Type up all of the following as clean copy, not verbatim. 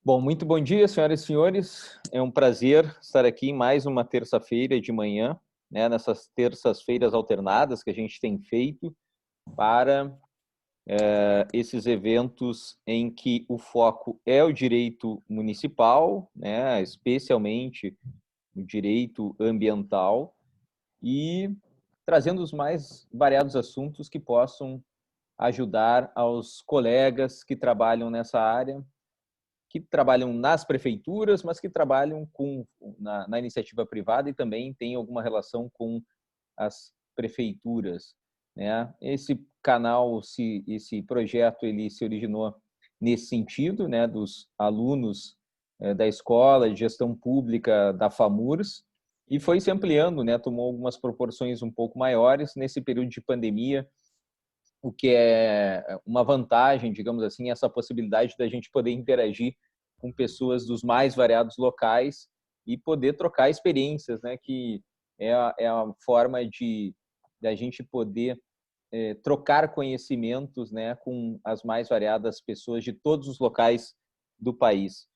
Bom, muito bom dia, senhoras e senhores. É um prazer estar aqui em mais uma terça-feira de manhã, né, nessas terças-feiras alternadas que a gente tem feito para esses eventos em que o foco é o direito municipal, né, especialmente o direito ambiental, e trazendo os mais variados assuntos que possam ajudar aos colegas que trabalham nessa área, que trabalham nas prefeituras, mas que trabalham na iniciativa privada e também têm alguma relação com as prefeituras, né? Esse canal, esse projeto, ele se originou nesse sentido, né, dos alunos da escola de gestão pública da FAMURS, e foi se ampliando, né, tomou algumas proporções um pouco maiores nesse período de pandemia, o que é uma vantagem, digamos assim, essa possibilidade da gente poder interagir com pessoas dos mais variados locais e poder trocar experiências, né? Que é a forma de a gente poder trocar conhecimentos, né, com as mais variadas pessoas de todos os locais do país.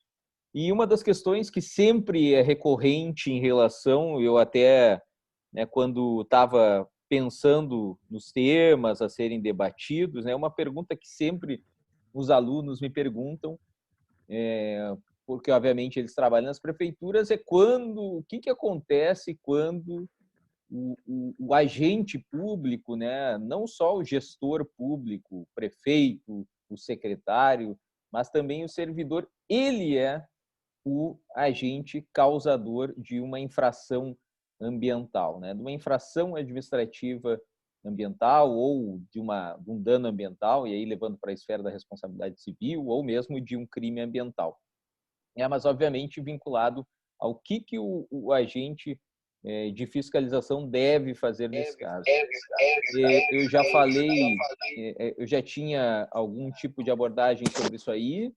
E uma das questões que sempre é recorrente em relação, eu até, né, quando estava pensando nos temas a serem debatidos, né, uma pergunta que sempre os alunos me perguntam, porque obviamente eles trabalham nas prefeituras, é o que acontece quando o agente público, né, não só o gestor público, o prefeito, o secretário, mas também o servidor, ele é o agente causador de uma infração ambiental, né? De uma infração administrativa ambiental ou de um dano ambiental, e aí levando para a esfera da responsabilidade civil, ou mesmo de um crime ambiental. Mas, obviamente, vinculado ao que o agente de fiscalização deve fazer nesse caso. Eu já falei, eu já tinha algum tipo de abordagem sobre isso aí,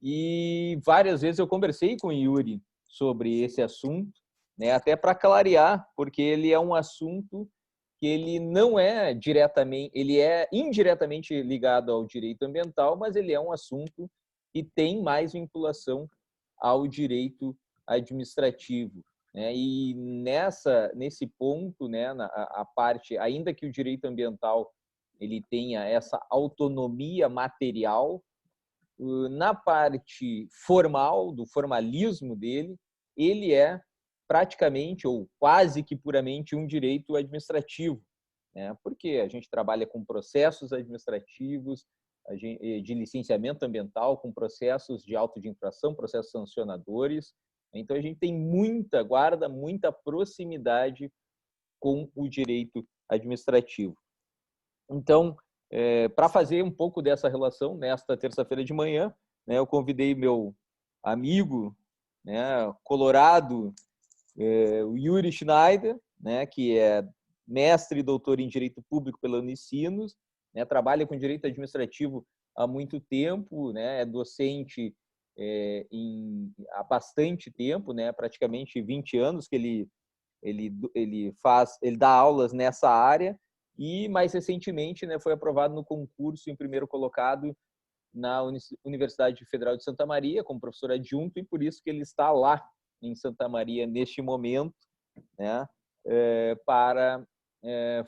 e várias vezes eu conversei com o Yuri sobre esse assunto, né, até para clarear, porque ele é um assunto que ele não é diretamente, ele é indiretamente ligado ao direito ambiental, mas ele é um assunto que tem mais vinculação ao direito administrativo, né? E nesse ponto, né, a parte, ainda que o direito ambiental ele tenha essa autonomia material, na parte formal, do formalismo dele, ele é praticamente ou quase que puramente um direito administrativo, né? Porque a gente trabalha com processos administrativos de licenciamento ambiental, com processos de auto de infração, processos sancionadores. Então, a gente tem guarda muita proximidade com o direito administrativo. Então, para fazer um pouco dessa relação, nesta terça-feira de manhã, né, eu convidei meu amigo, né, colorado, o Yuri Schneider, né, que é mestre e doutor em Direito Público pela Unicinos, né, trabalha com Direito Administrativo há muito tempo, né, é docente há bastante tempo, né, praticamente 20 anos que ele dá aulas nessa área, e mais recentemente, né, foi aprovado no concurso em primeiro colocado na Universidade Federal de Santa Maria como professor adjunto, e por isso que ele está lá em Santa Maria neste momento, né, para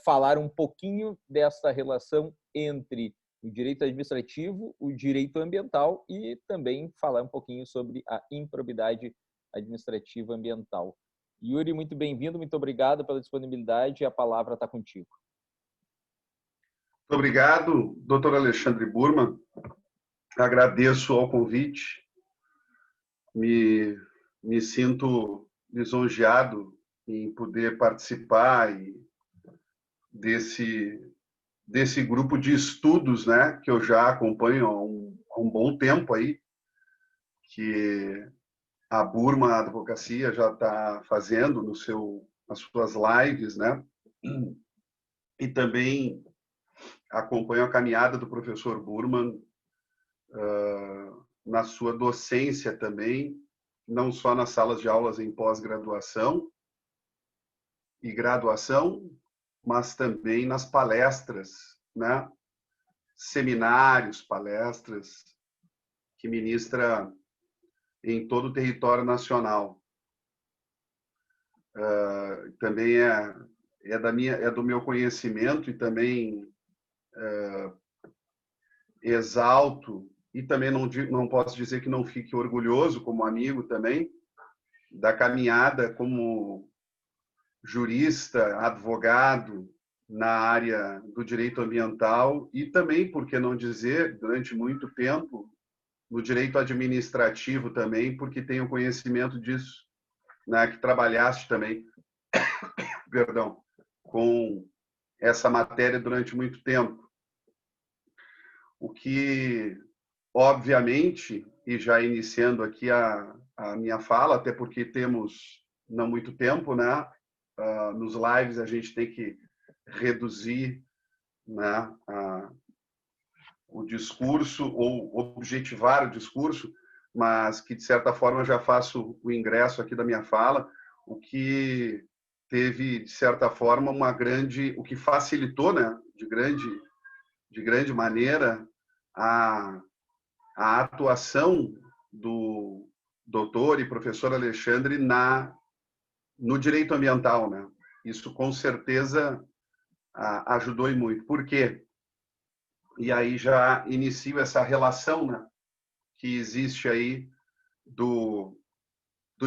falar um pouquinho dessa relação entre o direito administrativo, o direito ambiental e também falar um pouquinho sobre a improbidade administrativa ambiental. Yuri, muito bem-vindo, muito obrigado pela disponibilidade, a palavra está contigo. Muito obrigado, doutor Alexandre Burman. Agradeço ao convite. Me sinto lisonjeado em poder participar desse grupo de estudos, né, que eu já acompanho há um bom tempo aí, que a Burman Advocacia já está fazendo nas suas lives, né? E também acompanho a caminhada do professor Burman na sua docência também, não só nas salas de aulas em pós-graduação e graduação, mas também nas palestras, né? Seminários, palestras que ministra em todo o território nacional. Também é do meu conhecimento, e também exalto, e também não posso dizer que não fique orgulhoso como amigo também, da caminhada como jurista, advogado na área do direito ambiental, e também, por que não dizer, durante muito tempo, no direito administrativo também, porque tenho conhecimento disso, né, que trabalhaste também, perdão, com essa matéria durante muito tempo. O que, obviamente, e já iniciando aqui a minha fala, até porque temos não muito tempo, né? Nos lives a gente tem que reduzir, né, o discurso ou objetivar o discurso, mas que, de certa forma, já faço o ingresso aqui da minha fala, o que teve, de certa forma, o que facilitou, né, de grande maneira a atuação do doutor e professor Alexandre no direito ambiental, né? Isso com certeza ajudou e muito. Por quê? E aí já inicio essa relação, né, que existe aí do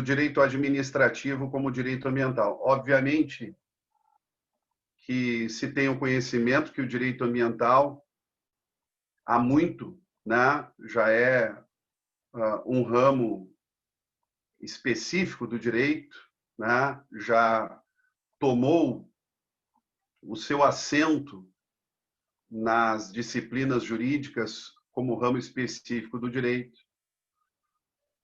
direito administrativo como direito ambiental. Obviamente que se tem o conhecimento que o direito ambiental há muito, né, já é um ramo específico do direito, né, já tomou o seu assento nas disciplinas jurídicas como ramo específico do direito.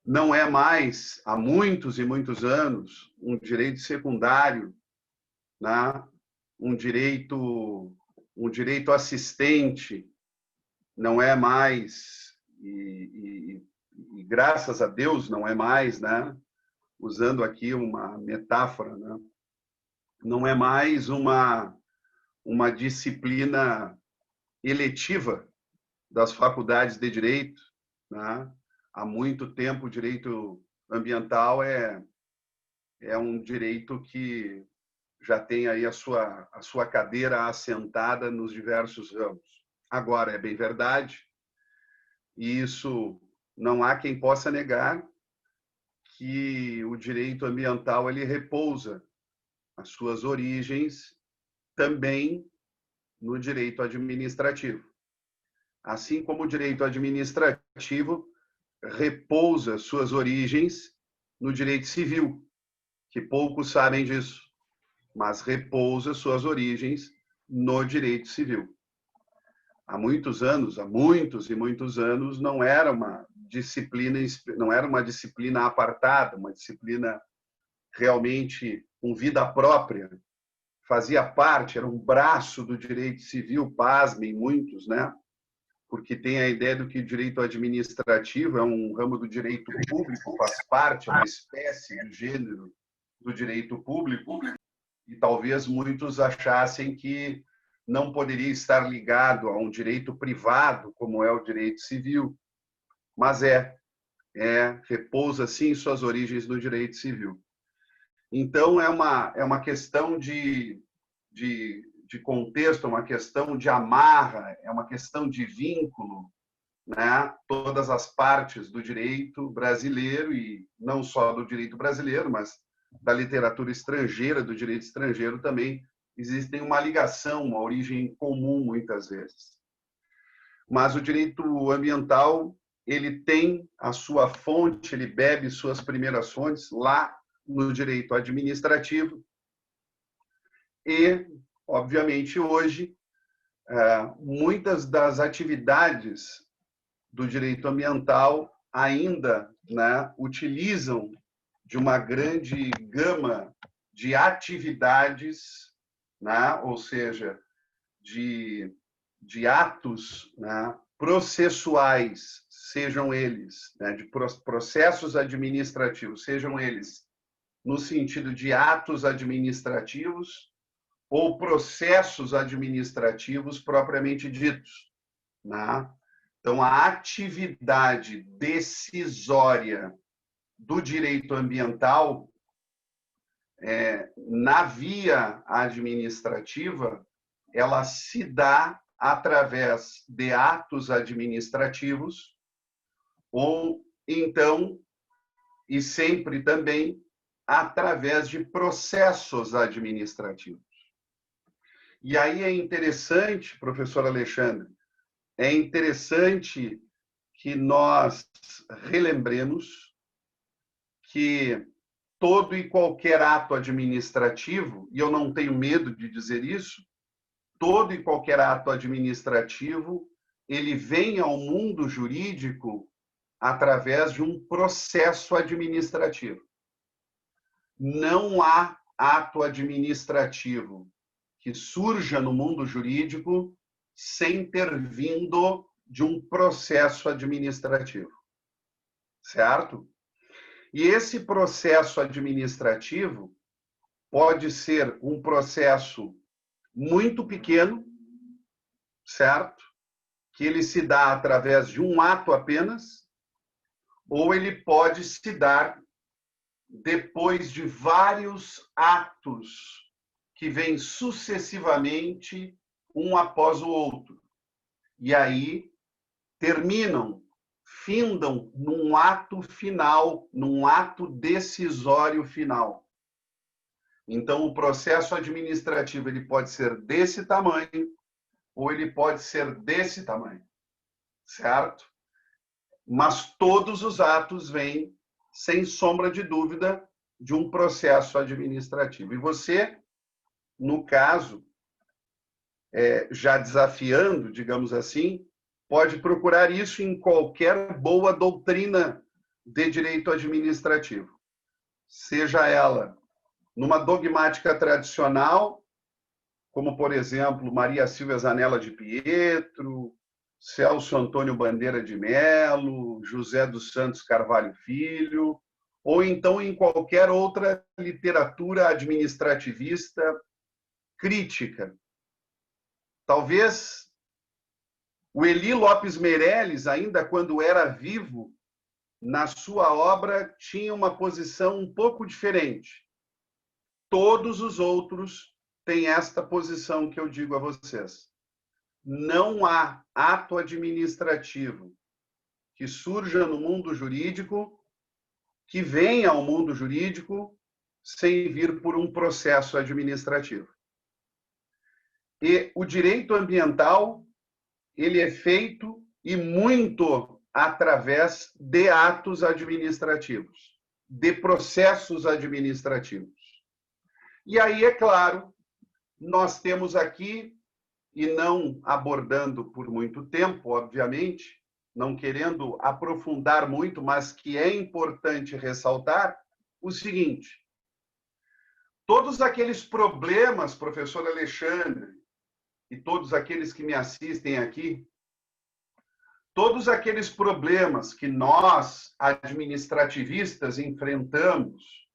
Não é mais, há muitos e muitos anos, um direito secundário, né? um direito assistente, não é mais, e graças a Deus não é mais, né? Usando aqui uma metáfora, né? Não é mais uma disciplina eletiva das faculdades de direito, né? Há muito tempo o direito ambiental é um direito que já tem aí a sua cadeira assentada nos diversos ramos. Agora, é bem verdade, e isso não há quem possa negar, que o direito ambiental ele repousa as suas origens também no direito administrativo. Assim como o direito administrativo repousa suas origens no direito civil, que poucos sabem disso, mas repousa suas origens no direito civil. Há muitos e muitos anos, não era uma disciplina apartada, uma disciplina realmente com vida própria, fazia parte, era um braço do direito civil, pasmem muitos, né? Porque tem a ideia do que o direito administrativo é um ramo do direito público, faz parte, é uma espécie do gênero do direito público, e talvez muitos achassem que não poderia estar ligado a um direito privado, como é o direito civil, mas repousa sim suas origens no direito civil. Então, é uma questão de contexto, é uma questão de amarra, é uma questão de vínculo, né? Todas as partes do direito brasileiro, e não só do direito brasileiro, mas da literatura estrangeira, do direito estrangeiro também, existem uma ligação, uma origem comum, muitas vezes. Mas o direito ambiental, ele tem a sua fonte, ele bebe suas primeiras fontes lá no direito administrativo e, obviamente, hoje, muitas das atividades do direito ambiental ainda, né, utilizam de uma grande gama de atividades, né, ou seja, de atos, né, processuais, sejam eles, né, de processos administrativos, sejam eles no sentido de atos administrativos ou processos administrativos propriamente ditos, né? Então, a atividade decisória do direito ambiental na via administrativa, ela se dá através de atos administrativos ou, então, e sempre também, através de processos administrativos. E aí é interessante, professor Alexandre, é interessante que nós relembremos que todo e qualquer ato administrativo, e eu não tenho medo de dizer isso, todo e qualquer ato administrativo, ele vem ao mundo jurídico através de um processo administrativo. Não há ato administrativo que surja no mundo jurídico sem ter vindo de um processo administrativo. Certo? E esse processo administrativo pode ser um processo muito pequeno, certo? Que ele se dá através de um ato apenas, ou ele pode se dar depois de vários atos que vêm sucessivamente um após o outro. E aí terminam, findam num ato final, num ato decisório final. Então, o processo administrativo ele pode ser desse tamanho ou ele pode ser desse tamanho, certo? Mas todos os atos vêm, sem sombra de dúvida, de um processo administrativo. E você, no caso, já desafiando, digamos assim, pode procurar isso em qualquer boa doutrina de direito administrativo. Seja ela numa dogmática tradicional, como, por exemplo, Maria Silvia Zanella de Pietro, Celso Antônio Bandeira de Melo, José dos Santos Carvalho Filho, ou então em qualquer outra literatura administrativista crítica. Talvez o Eli Lopes Meireles, ainda quando era vivo, na sua obra tinha uma posição um pouco diferente. Todos os outros têm esta posição que eu digo a vocês. Não há ato administrativo que surja no mundo jurídico, que venha ao mundo jurídico, sem vir por um processo administrativo. E o direito ambiental, ele é feito e muito através de atos administrativos, de processos administrativos. E aí, é claro, nós temos aqui, e não abordando por muito tempo, obviamente, não querendo aprofundar muito, mas que é importante ressaltar o seguinte: todos aqueles problemas, professor Alexandre, e todos aqueles que me assistem aqui, todos aqueles problemas que nós, administrativistas, enfrentamos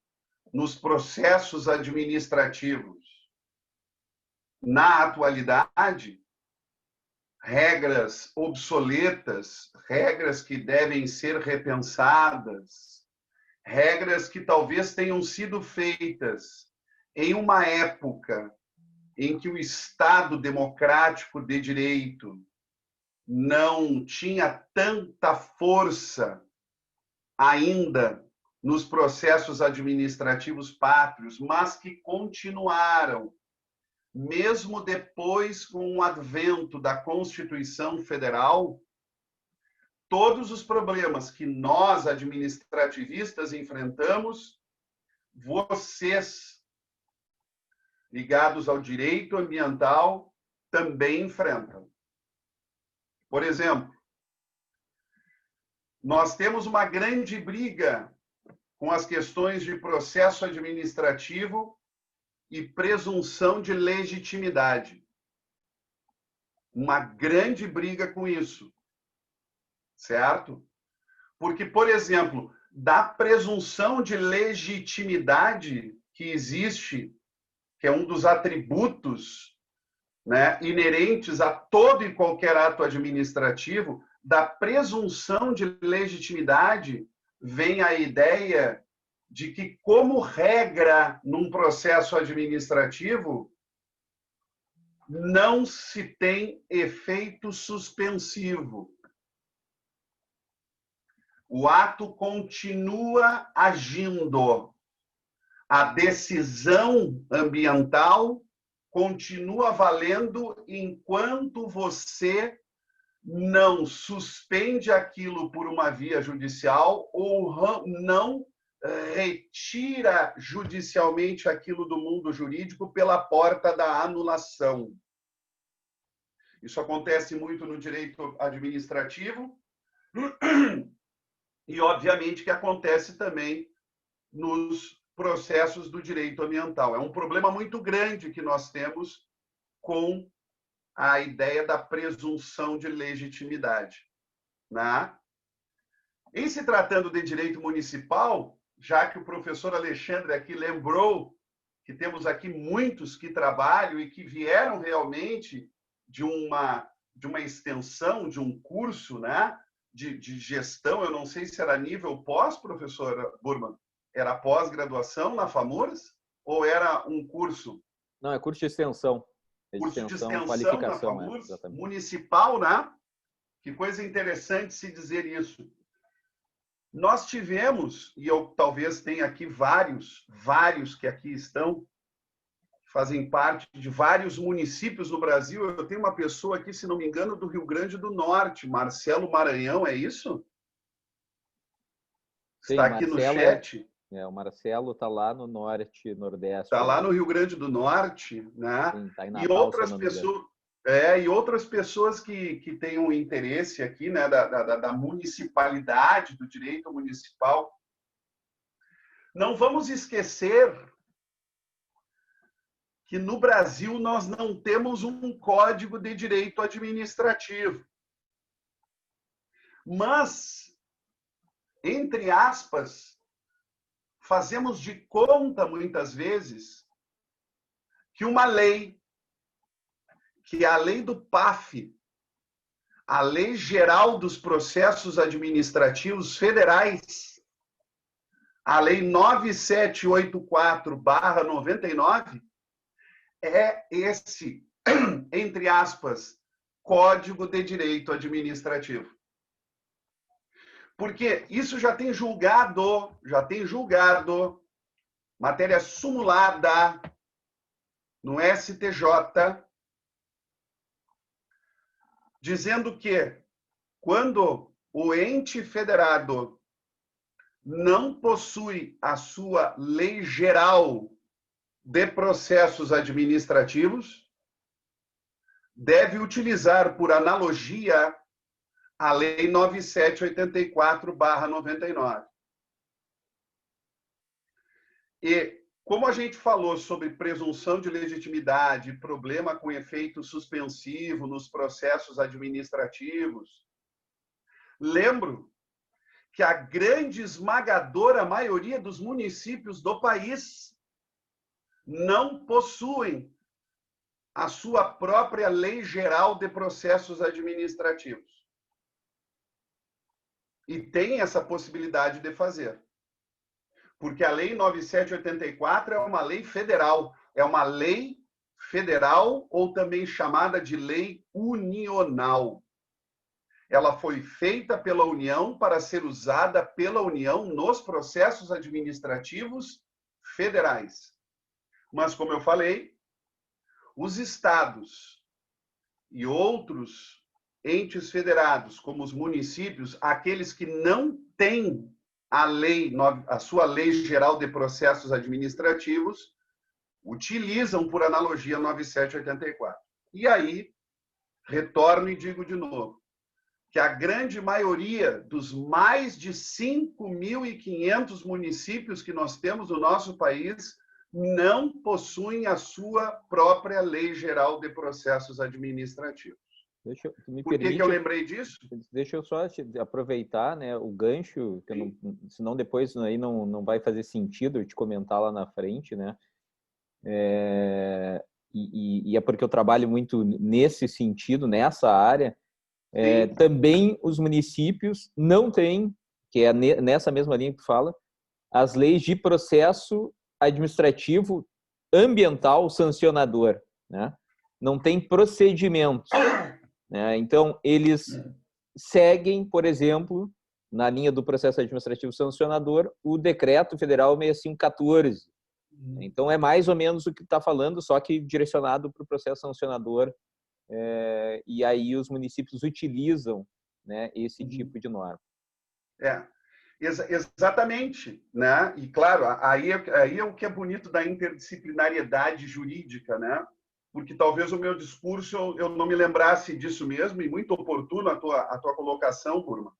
nos processos administrativos na atualidade, regras obsoletas, regras que devem ser repensadas, regras que talvez tenham sido feitas em uma época em que o Estado democrático de direito não tinha tanta força ainda nos processos administrativos pátrios, mas que continuaram, mesmo depois com o advento da Constituição Federal, todos os problemas que nós, administrativistas, enfrentamos, vocês, ligados ao direito ambiental, também enfrentam. Por exemplo, nós temos uma grande briga com as questões de processo administrativo e presunção de legitimidade. Uma grande briga com isso, certo? Porque, por exemplo, da presunção de legitimidade que existe, que é um dos atributos, né, inerentes a todo e qualquer ato administrativo, da presunção de legitimidade, vem a ideia de que, como regra num processo administrativo, não se tem efeito suspensivo. O ato continua agindo. A decisão ambiental continua valendo enquanto você não suspende aquilo por uma via judicial ou não retira judicialmente aquilo do mundo jurídico pela porta da anulação. Isso acontece muito no direito administrativo e, obviamente, que acontece também nos processos do direito ambiental. É um problema muito grande que nós temos com a ideia da presunção de legitimidade, né? Em se tratando de direito municipal, já que o professor Alexandre aqui lembrou que temos aqui muitos que trabalham e que vieram realmente de uma extensão, de um curso, né, de gestão, eu não sei se era nível pós, professora Burman, era pós-graduação na FAMURS ou era um curso? Não, é curso de extensão. Curso de extensão qualificação, na FAMURS, municipal, né? Que coisa interessante se dizer isso. Nós tivemos, e eu talvez tenha aqui vários que aqui estão, fazem parte de vários municípios no Brasil. Eu tenho uma pessoa aqui, se não me engano, do Rio Grande do Norte, Marcelo Maranhão, é isso? Sim, está aqui no chat. O Marcelo está lá no Norte, Nordeste. Está lá no Rio Grande do Norte, né? Sim, tá em Natal, e outras pessoas... e outras pessoas que têm um interesse aqui, né, da municipalidade, do direito municipal. Não vamos esquecer que no Brasil nós não temos um código de direito administrativo. Mas, entre aspas, fazemos de conta, muitas vezes, que uma lei, que é a lei do PAF, a Lei Geral dos Processos Administrativos Federais, a Lei 9784/99, é esse, entre aspas, Código de Direito Administrativo. Porque isso já tem julgado, matéria sumulada no STJ, dizendo que quando o ente federado não possui a sua lei geral de processos administrativos, deve utilizar por analogia a Lei 9784/99. E como a gente falou sobre presunção de legitimidade, problema com efeito suspensivo nos processos administrativos, lembro que a grande esmagadora maioria dos municípios do país não possuem a sua própria Lei Geral de Processos Administrativos. E tem essa possibilidade de fazer. Porque a Lei 9784 é uma lei federal. É uma lei federal ou também chamada de lei unional. Ela foi feita pela União para ser usada pela União nos processos administrativos federais. Mas, como eu falei, os estados e outros entes federados, como os municípios, aqueles que não têm a sua Lei Geral de Processos Administrativos, utilizam, por analogia, 9784. E aí, retorno e digo de novo, que a grande maioria dos mais de 5.500 municípios que nós temos no nosso país não possuem a sua própria Lei Geral de Processos Administrativos. Por que eu lembrei disso? Deixa eu só aproveitar, né, o gancho, que senão depois aí não vai fazer sentido eu te comentar lá na frente, né? E é porque eu trabalho muito nesse sentido, nessa área. Também os municípios não têm que é nessa mesma linha que fala, as leis de processo administrativo ambiental sancionador, né? Não tem procedimentos, né? Então, eles seguem, por exemplo, na linha do processo administrativo sancionador, o Decreto Federal 6514. Então, é mais ou menos o que está falando, só que direcionado para o processo sancionador, e aí os municípios utilizam, né, esse tipo de norma. Exatamente, né? E claro, aí é o que é bonito da interdisciplinariedade jurídica, né? Porque talvez o meu discurso eu não me lembrasse disso mesmo, e muito oportuno a tua colocação, Burma,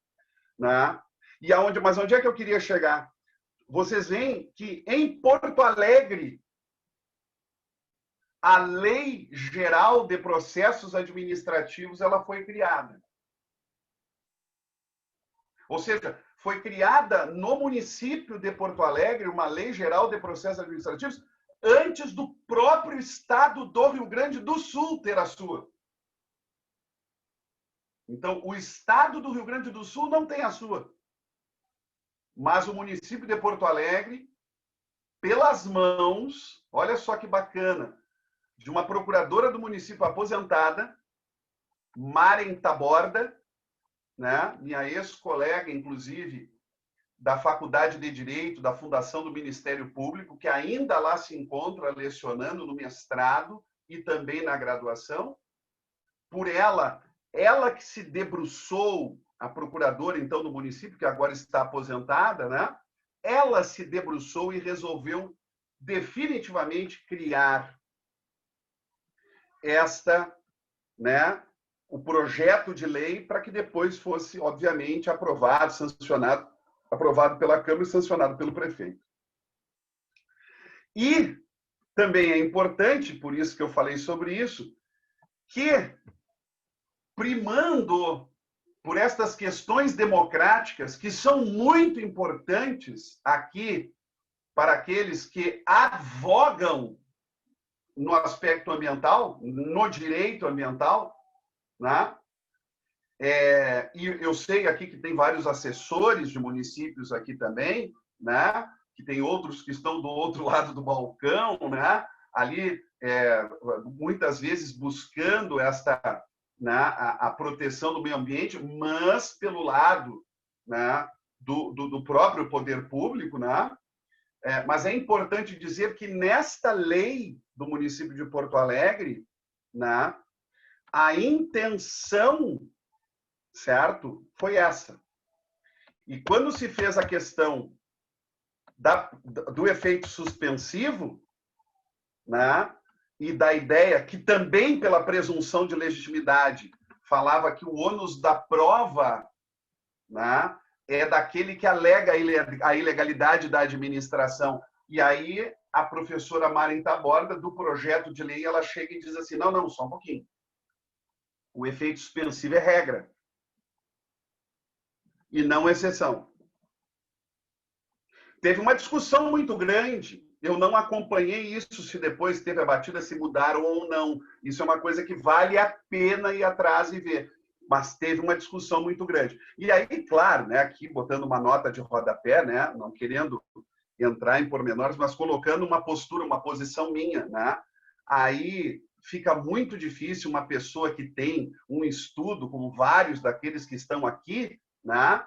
né? Mas onde é que eu queria chegar? Vocês veem que em Porto Alegre a Lei Geral de Processos Administrativos ela foi criada. Ou seja, foi criada no município de Porto Alegre uma Lei Geral de Processos Administrativos antes do próprio estado do Rio Grande do Sul ter a sua. Então, o estado do Rio Grande do Sul não tem a sua. Mas o município de Porto Alegre, pelas mãos, olha só que bacana, de uma procuradora do município aposentada, Maren Taborda, né? Minha ex-colega, inclusive, da Faculdade de Direito, da Fundação do Ministério Público, que ainda lá se encontra lecionando no mestrado e também na graduação. Por ela que se debruçou, a procuradora, então, do município, que agora está aposentada, né? Ela se debruçou e resolveu definitivamente criar né, o projeto de lei para que depois fosse, obviamente, aprovado, sancionado, aprovado pela Câmara e sancionado pelo prefeito. E também é importante, por isso que eu falei sobre isso, que, primando por estas questões democráticas, que são muito importantes aqui para aqueles que advogam no aspecto ambiental, no direito ambiental, né? E eu sei aqui que tem vários assessores de municípios aqui também, né? Que tem outros que estão do outro lado do balcão, né? Ali, muitas vezes buscando esta, né, a proteção do meio ambiente, mas pelo lado, né, do próprio poder público, né? Mas é importante dizer que nesta lei do município de Porto Alegre, né, a intenção, certo, foi essa. E quando se fez a questão do efeito suspensivo, né, e da ideia que também pela presunção de legitimidade falava que o ônus da prova, né, é daquele que alega a ilegalidade da administração. E aí a professora Maren Taborda, do projeto de lei, ela chega e diz assim, não, só um pouquinho. O efeito suspensivo é regra e não exceção. Teve uma discussão muito grande. Eu não acompanhei isso, se depois teve a batida, se mudaram ou não. Isso é uma coisa que vale a pena ir atrás e ver. Mas teve uma discussão muito grande. E aí, claro, né, aqui botando uma nota de rodapé, né, não querendo entrar em pormenores, mas colocando uma postura, uma posição minha, né? Aí fica muito difícil uma pessoa que tem um estudo, como vários daqueles que estão aqui, né,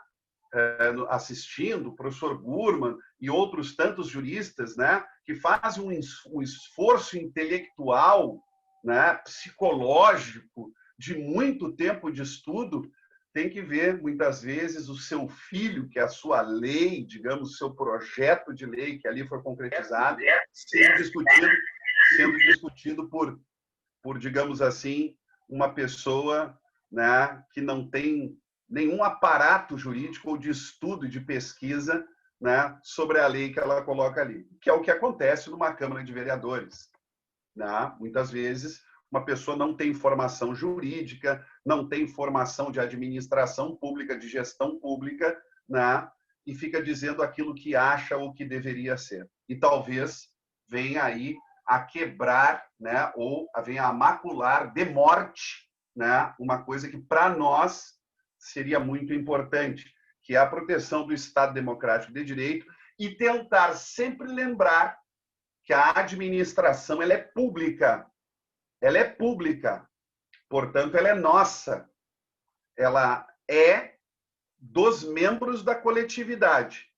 assistindo, o professor Burman e outros tantos juristas, né, que fazem um esforço intelectual, né, psicológico, de muito tempo de estudo, tem que ver, muitas vezes, o seu filho, que é a sua lei, digamos, o seu projeto de lei, que ali foi concretizado, sendo discutido por, digamos assim, uma pessoa, né, que não tem nenhum aparato jurídico ou de estudo, de pesquisa, né, sobre a lei que ela coloca ali, que é o que acontece numa Câmara de Vereadores, né? Muitas vezes, uma pessoa não tem formação jurídica, não tem formação de administração pública, de gestão pública, né, e fica dizendo aquilo que acha ou que deveria ser. E talvez venha aí a quebrar, né, ou venha a macular de morte, né, uma coisa que para nós seria muito importante, que é a proteção do Estado Democrático de Direito, e tentar sempre lembrar que a administração ela é pública. Ela é pública. Portanto, ela é nossa. Ela é dos membros da coletividade.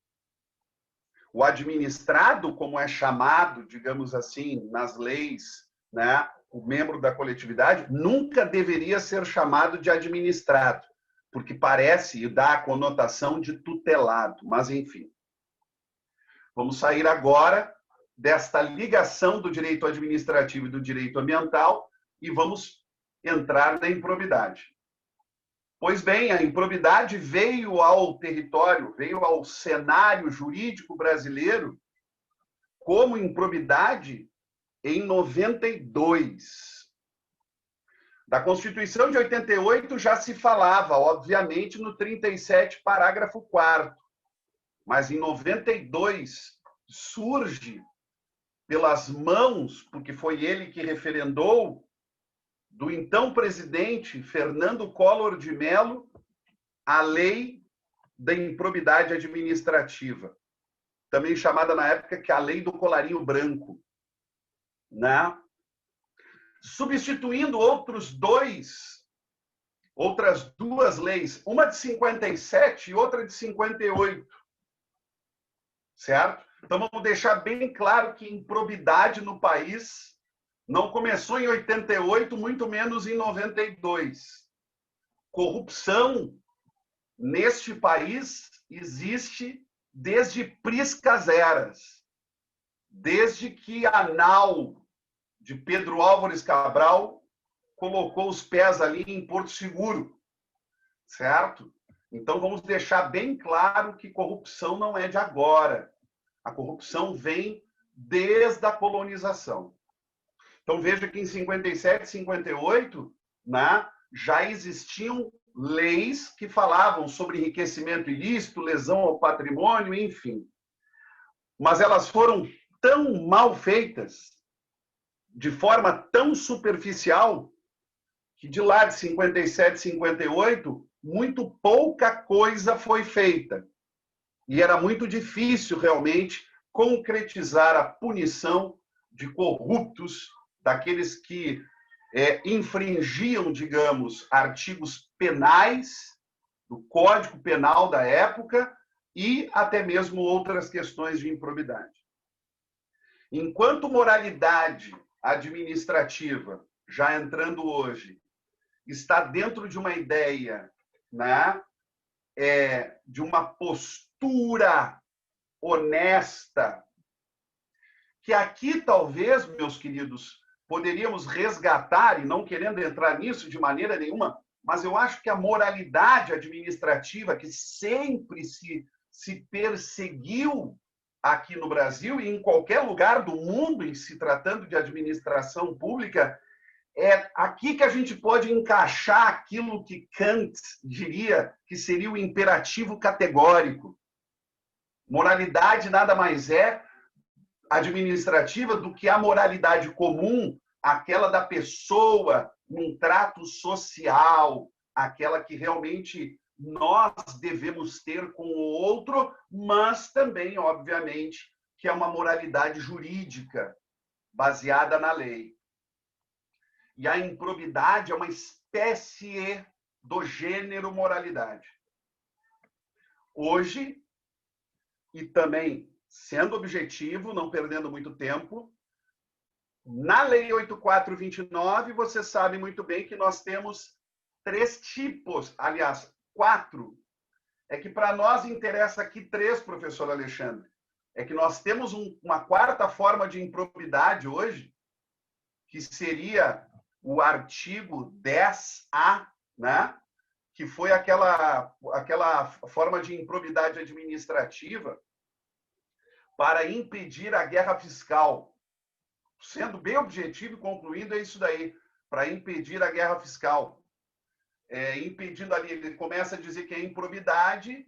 O administrado, como é chamado, digamos assim, nas leis, né, o membro da coletividade, nunca deveria ser chamado de administrado, porque parece e dá a conotação de tutelado, mas enfim. Vamos sair agora desta ligação do direito administrativo e do direito ambiental e vamos entrar na improbidade. Pois bem, a improbidade veio ao território, veio ao cenário jurídico brasileiro como improbidade em 92. Da Constituição de 88 já se falava, obviamente, no 37, parágrafo 4º. Mas em 92 surge pelas mãos, porque foi ele que referendou, do então presidente Fernando Collor de Mello, a lei da improbidade administrativa, também chamada na época que a lei do colarinho branco, né? Substituindo outras duas leis, uma de 57 e outra de 58, certo? Então vamos deixar bem claro que improbidade no país não começou em 88, muito menos em 92. Corrupção neste país existe desde priscas eras. Desde que a nau de Pedro Álvares Cabral colocou os pés ali em Porto Seguro, certo? Então vamos deixar bem claro que corrupção não é de agora. A corrupção vem desde a colonização. Então, veja que em 57, 58, né, já existiam leis que falavam sobre enriquecimento ilícito, lesão ao patrimônio, enfim. Mas elas foram tão mal feitas, de forma tão superficial, que de lá de 57, 58, muito pouca coisa foi feita. E era muito difícil, realmente, concretizar a punição de corruptos, daqueles que infringiam, digamos, artigos penais do Código Penal da época e até mesmo outras questões de improbidade. Enquanto moralidade administrativa, já entrando hoje, está dentro de uma ideia, né, de uma postura honesta, que aqui talvez, meus queridos, poderíamos resgatar, e não querendo entrar nisso de maneira nenhuma, mas eu acho que a moralidade administrativa que sempre se perseguiu aqui no Brasil e em qualquer lugar do mundo, em se tratando de administração pública, é aqui que a gente pode encaixar aquilo que Kant diria que seria o imperativo categórico. Moralidade nada mais é administrativa do que a moralidade comum, aquela da pessoa num trato social, aquela que realmente nós devemos ter com o outro, mas também, obviamente, que é uma moralidade jurídica baseada na lei. E a improbidade é uma espécie do gênero moralidade. Hoje, e também sendo objetivo, não perdendo muito tempo, na Lei 8.429, você sabe muito bem que nós temos 3 tipos, aliás, 4. É que para nós interessa aqui 3, professor Alexandre. É que nós temos uma 4ª forma de improbidade hoje, que seria o artigo 10A, né? Que foi aquela forma de improbidade administrativa para impedir a guerra fiscal. Sendo bem objetivo e concluindo, é isso daí, para impedir a guerra fiscal. Impedindo ali, ele começa a dizer que é improbidade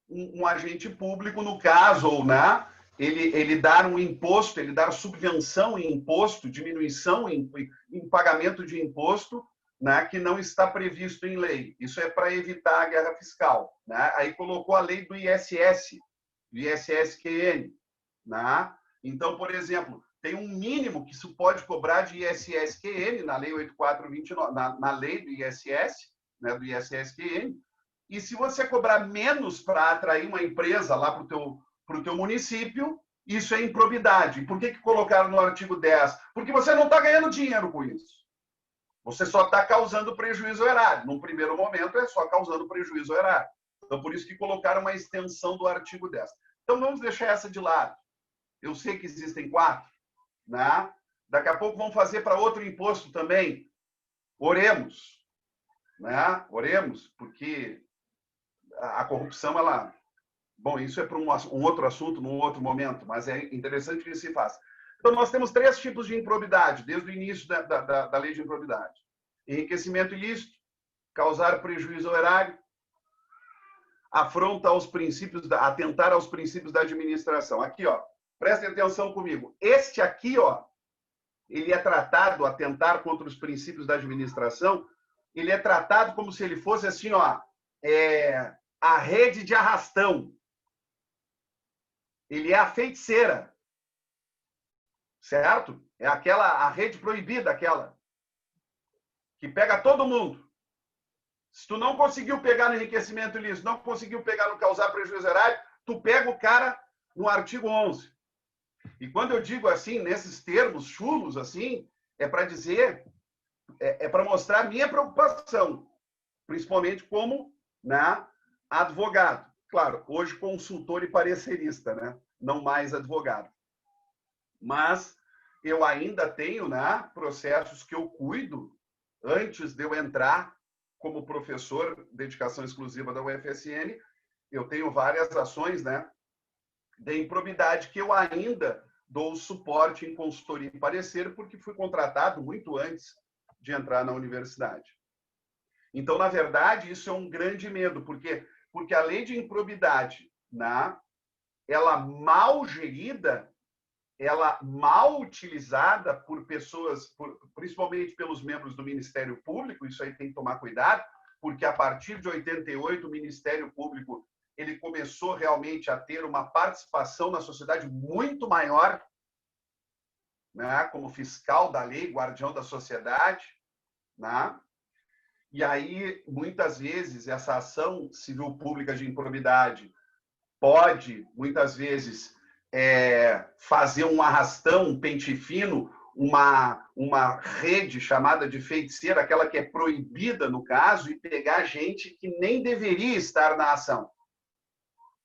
um agente público, no caso, ou né, ele dar um imposto, ele dar subvenção em imposto, diminuição em pagamento de imposto, né, que não está previsto em lei. Isso é para evitar a guerra fiscal. Né? Aí colocou a lei do ISS, do ISSQN. Né? Então, por exemplo, tem um mínimo que se pode cobrar de ISSQN na lei 8429, na lei do ISS, né, do ISSQN. E se você cobrar menos para atrair uma empresa lá para o teu município, isso é improbidade. Por que colocaram no artigo 10? Porque você não está ganhando dinheiro com isso. Você só está causando prejuízo ao erário. Num primeiro momento, é só causando prejuízo ao erário. Então, por isso que colocaram uma extensão do artigo 10. Então, vamos deixar essa de lado. Eu sei que existem 4. Né? Daqui a pouco vamos fazer para outro imposto também. Oremos. Né? Oremos, porque a corrupção, ela... Bom, isso é para um outro assunto, num outro momento, mas é interessante que se faça. Então, nós temos 3 tipos de improbidade, desde o início da lei de improbidade. Enriquecimento ilícito, causar prejuízo ao erário, afronta aos princípios, atentar aos princípios da administração. Aqui, ó, prestem atenção comigo. Este aqui, ó, ele é tratado, atentar contra os princípios da administração, ele é tratado como se ele fosse assim, ó, a rede de arrastão. Ele é a feiticeira. Certo? É a rede proibida, aquela que pega todo mundo. Se tu não conseguiu pegar no enriquecimento ilícito, não conseguiu pegar no causar prejuízo erário, tu pega o cara no artigo 11. E quando eu digo assim, nesses termos chulos, assim, é para dizer, é para mostrar a minha preocupação, principalmente como, né, advogado. Claro, hoje consultor e parecerista, né? Não mais advogado. Mas eu ainda tenho, né, processos que eu cuido antes de eu entrar como professor de dedicação exclusiva da UFSN. Eu tenho várias ações, né, de improbidade que eu ainda dou suporte em consultoria e parecer, porque fui contratado muito antes de entrar na universidade. Então, na verdade, isso é um grande medo, porque a lei de improbidade, né, ela mal gerida, ela mal utilizada por pessoas, principalmente pelos membros do Ministério Público, isso aí tem que tomar cuidado, porque a partir de 88 o Ministério Público ele começou realmente a ter uma participação na sociedade muito maior, né, como fiscal da lei, guardião da sociedade, né? E aí, muitas vezes, essa ação civil pública de improbidade pode, muitas vezes, fazer um arrastão, um pente fino, uma rede chamada de feiticeira, aquela que é proibida no caso, e pegar gente que nem deveria estar na ação.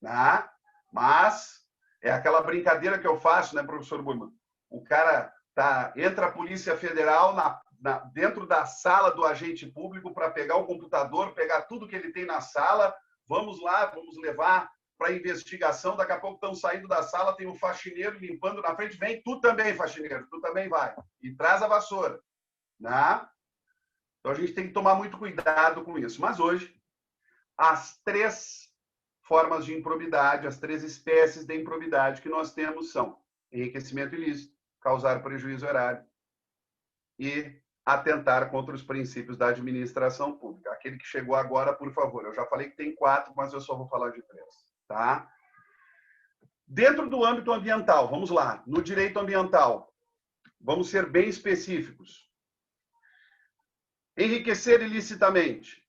Né? Mas é aquela brincadeira que eu faço, né, professor Burman? O cara entra a Polícia Federal dentro da sala do agente público para pegar o computador, pegar tudo que ele tem na sala, vamos lá, vamos levar para investigação, daqui a pouco estão saindo da sala, tem um faxineiro limpando na frente, vem, tu também, faxineiro, tu também vai, e traz a vassoura. Né? Então, a gente tem que tomar muito cuidado com isso. Mas hoje, as 3 formas de improbidade, as 3 espécies de improbidade que nós temos são enriquecimento ilícito, causar prejuízo erário e atentar contra os princípios da administração pública. Aquele que chegou agora, por favor, eu já falei que tem 4, mas eu só vou falar de 3. Tá? Dentro do âmbito ambiental, vamos lá, no direito ambiental, vamos ser bem específicos. Enriquecer ilicitamente.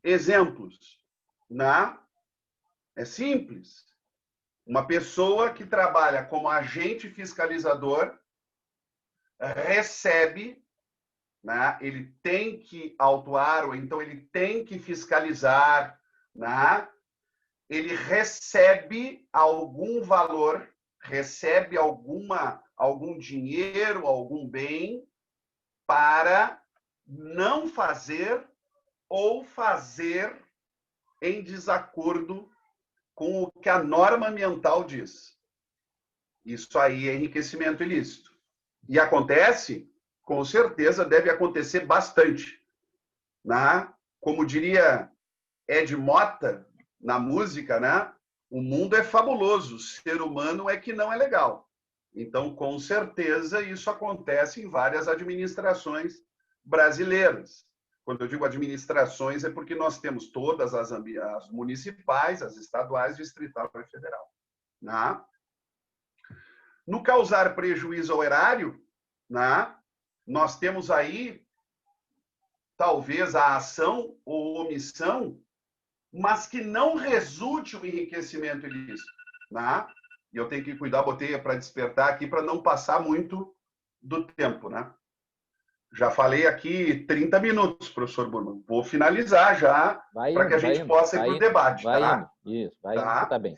Exemplos. É simples. Uma pessoa que trabalha como agente fiscalizador recebe, né, ele tem que autuar, ou então ele tem que fiscalizar, né, ele recebe algum valor, recebe algum dinheiro, algum bem, para não fazer ou fazer em desacordo com o que a norma ambiental diz. Isso aí é enriquecimento ilícito. E acontece, com certeza deve acontecer bastante. Né? Como diria Ed Mota, na música, né? O mundo é fabuloso, o ser humano é que não é legal. Então, com certeza, isso acontece em várias administrações brasileiras. Quando eu digo administrações, é porque nós temos todas as municipais, as estaduais, distrital e federal. Né? No causar prejuízo ao erário, né, nós temos aí, talvez, a ação ou omissão, mas que não resulte o enriquecimento ilícito. Né? E eu tenho que cuidar, botei para despertar aqui, para não passar muito do tempo. Né? Já falei aqui 30 minutos, professor Burman. Vou finalizar já, para que a gente possa ir para o debate. Vai tá? indo, isso, vai indo, tá bem.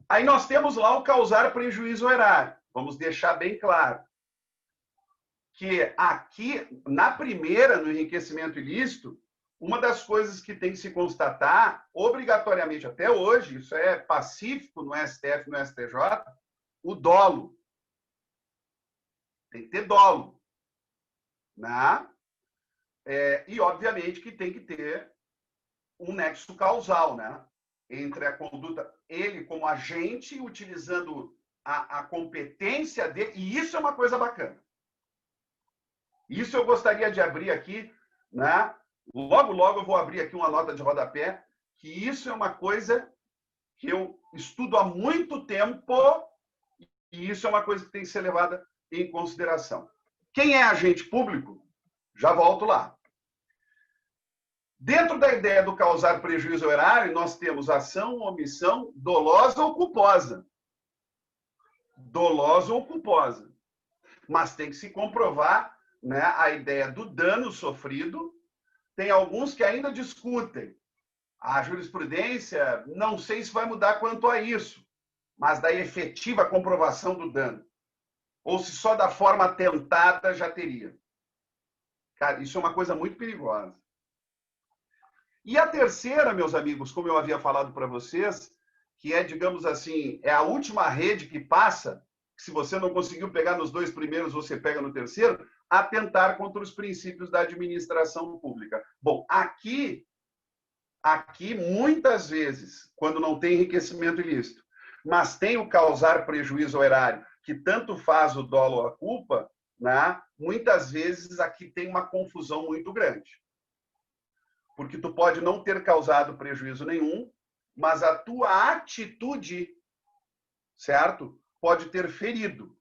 Aí nós temos lá o causar prejuízo ao erário. Vamos deixar bem claro que aqui, na primeira, no enriquecimento ilícito, uma das coisas que tem que se constatar, obrigatoriamente até hoje, isso é pacífico no STF, no STJ, o dolo. Tem que ter dolo. Né? E, obviamente, que tem que ter um nexo causal, né? Entre a conduta, ele como agente, utilizando a competência dele, e isso é uma coisa bacana. Isso eu gostaria de abrir aqui, né? Logo, logo eu vou abrir aqui uma nota de rodapé, que isso é uma coisa que eu estudo há muito tempo, e isso é uma coisa que tem que ser levada em consideração. Quem é agente público? Já volto lá. Dentro da ideia do causar prejuízo ao erário, nós temos ação, omissão, dolosa ou culposa. Dolosa ou culposa. Mas tem que se comprovar, né, a ideia do dano sofrido. Tem alguns que ainda discutem. A jurisprudência, não sei se vai mudar quanto a isso, mas da efetiva comprovação do dano. Ou se só da forma tentada já teria. Cara, isso é uma coisa muito perigosa. E a terceira, meus amigos, como eu havia falado para vocês, que é, digamos assim, é a última rede que passa, que se você não conseguiu pegar nos dois primeiros, você pega no terceiro, atentar contra os princípios da administração pública. Bom, aqui muitas vezes, quando não tem enriquecimento ilícito, mas tem o causar prejuízo ao erário, que tanto faz o dolo ou a culpa, né? Muitas vezes aqui tem uma confusão muito grande. Porque tu pode não ter causado prejuízo nenhum, mas a tua atitude, certo? Pode ter ferido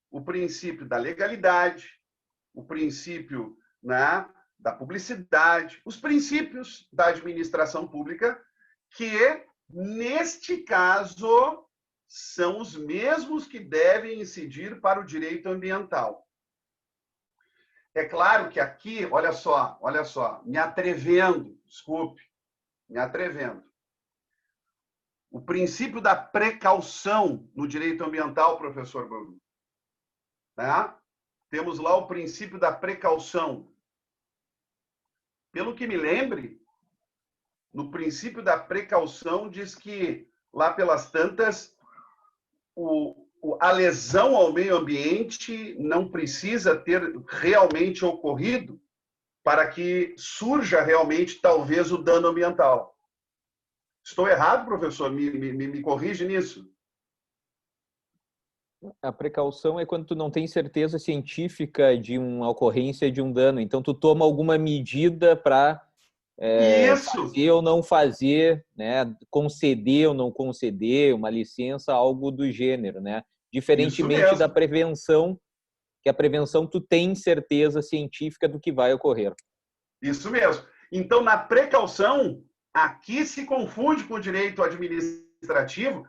o princípio da legalidade, o princípio, né, da publicidade, os princípios da administração pública, que, neste caso, são os mesmos que devem incidir para o direito ambiental. É claro que aqui, olha só, me atrevendo, desculpe, me atrevendo. O princípio da precaução no direito ambiental, professor Bruno. Né? Temos lá o princípio da precaução. Pelo que me lembre, no princípio da precaução diz que, lá pelas tantas, a lesão ao meio ambiente não precisa ter realmente ocorrido para que surja realmente, talvez, o dano ambiental. Estou errado, professor? Me corrige nisso. A precaução é quando tu não tem certeza científica de uma ocorrência de um dano. Então, tu toma alguma medida para fazer ou não fazer, né? Conceder ou não conceder uma licença, algo do gênero, né? Diferentemente da prevenção, que a prevenção tu tem certeza científica do que vai ocorrer. Isso mesmo. Então, na precaução, aqui se confunde com o direito administrativo,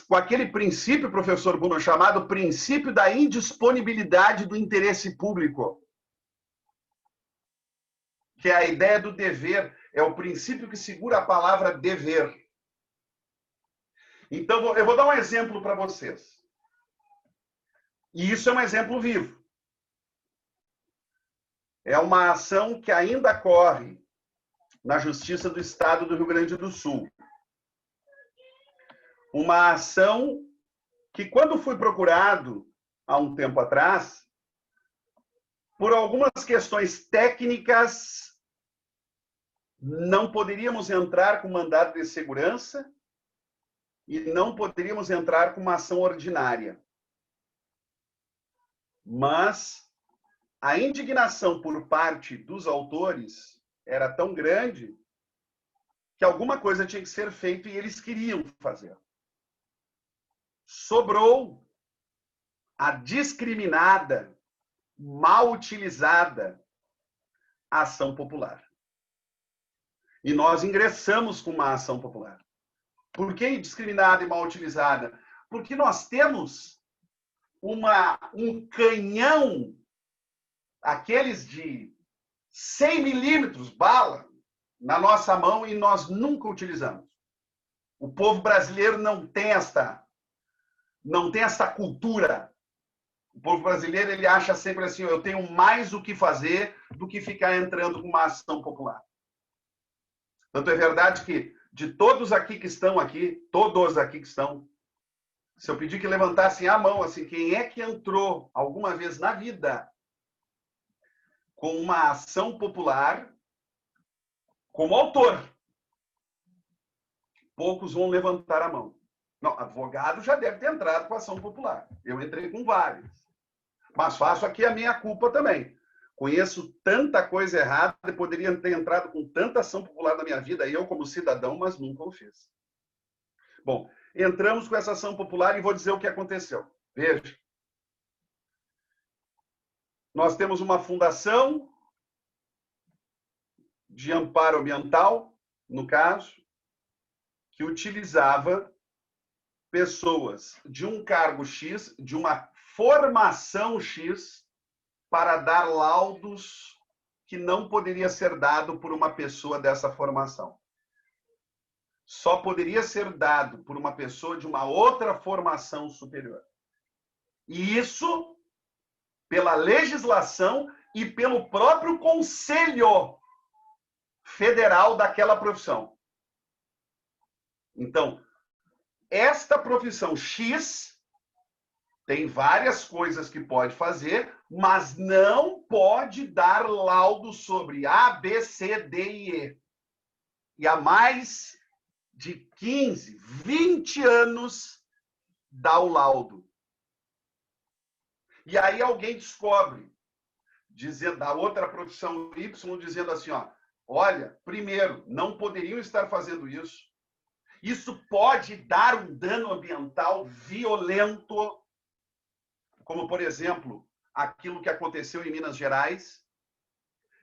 com aquele princípio, professor Bruno, chamado princípio da indisponibilidade do interesse público. Que é a ideia do dever, é o princípio que segura a palavra dever. Então, eu vou dar um exemplo para vocês. E isso é um exemplo vivo. É uma ação que ainda corre na Justiça do Estado do Rio Grande do Sul. Uma ação que, quando fui procurado há um tempo atrás, por algumas questões técnicas, não poderíamos entrar com mandado de segurança e não poderíamos entrar com uma ação ordinária. Mas a indignação por parte dos autores era tão grande que alguma coisa tinha que ser feita e eles queriam fazer. Sobrou a discriminada, mal utilizada ação popular. E nós ingressamos com uma ação popular. Por que discriminada e mal utilizada? Porque nós temos um canhão, aqueles de 100 milímetros, bala, na nossa mão e nós nunca utilizamos. O povo brasileiro não tem esta cultura. O povo brasileiro, ele acha sempre assim, eu tenho mais o que fazer do que ficar entrando com uma ação popular. Tanto é verdade que, de todos aqui que estão aqui, todos aqui que estão, se eu pedir que levantassem a mão, assim, quem é que entrou alguma vez na vida com uma ação popular como autor? Poucos vão levantar a mão. Não, advogado já deve ter entrado com ação popular. Eu entrei com várias. Mas faço aqui a minha culpa também. Conheço tanta coisa errada e poderia ter entrado com tanta ação popular na minha vida, eu como cidadão, mas nunca o fiz. Bom, entramos com essa ação popular e vou dizer o que aconteceu. Veja. Nós temos uma fundação de amparo ambiental, no caso, que utilizava pessoas de um cargo X, de uma formação X, para dar laudos que não poderia ser dado por uma pessoa dessa formação. Só poderia ser dado por uma pessoa de uma outra formação superior. E isso pela legislação e pelo próprio Conselho Federal daquela profissão. Então, esta profissão X tem várias coisas que pode fazer, mas não pode dar laudo sobre A, B, C, D e E. E há mais de 15, 20 anos dá o laudo. E aí alguém descobre, dizendo, da outra profissão Y, dizendo assim, ó, olha, primeiro, não poderiam estar fazendo isso. Isso pode dar um dano ambiental violento, como, por exemplo, aquilo que aconteceu em Minas Gerais.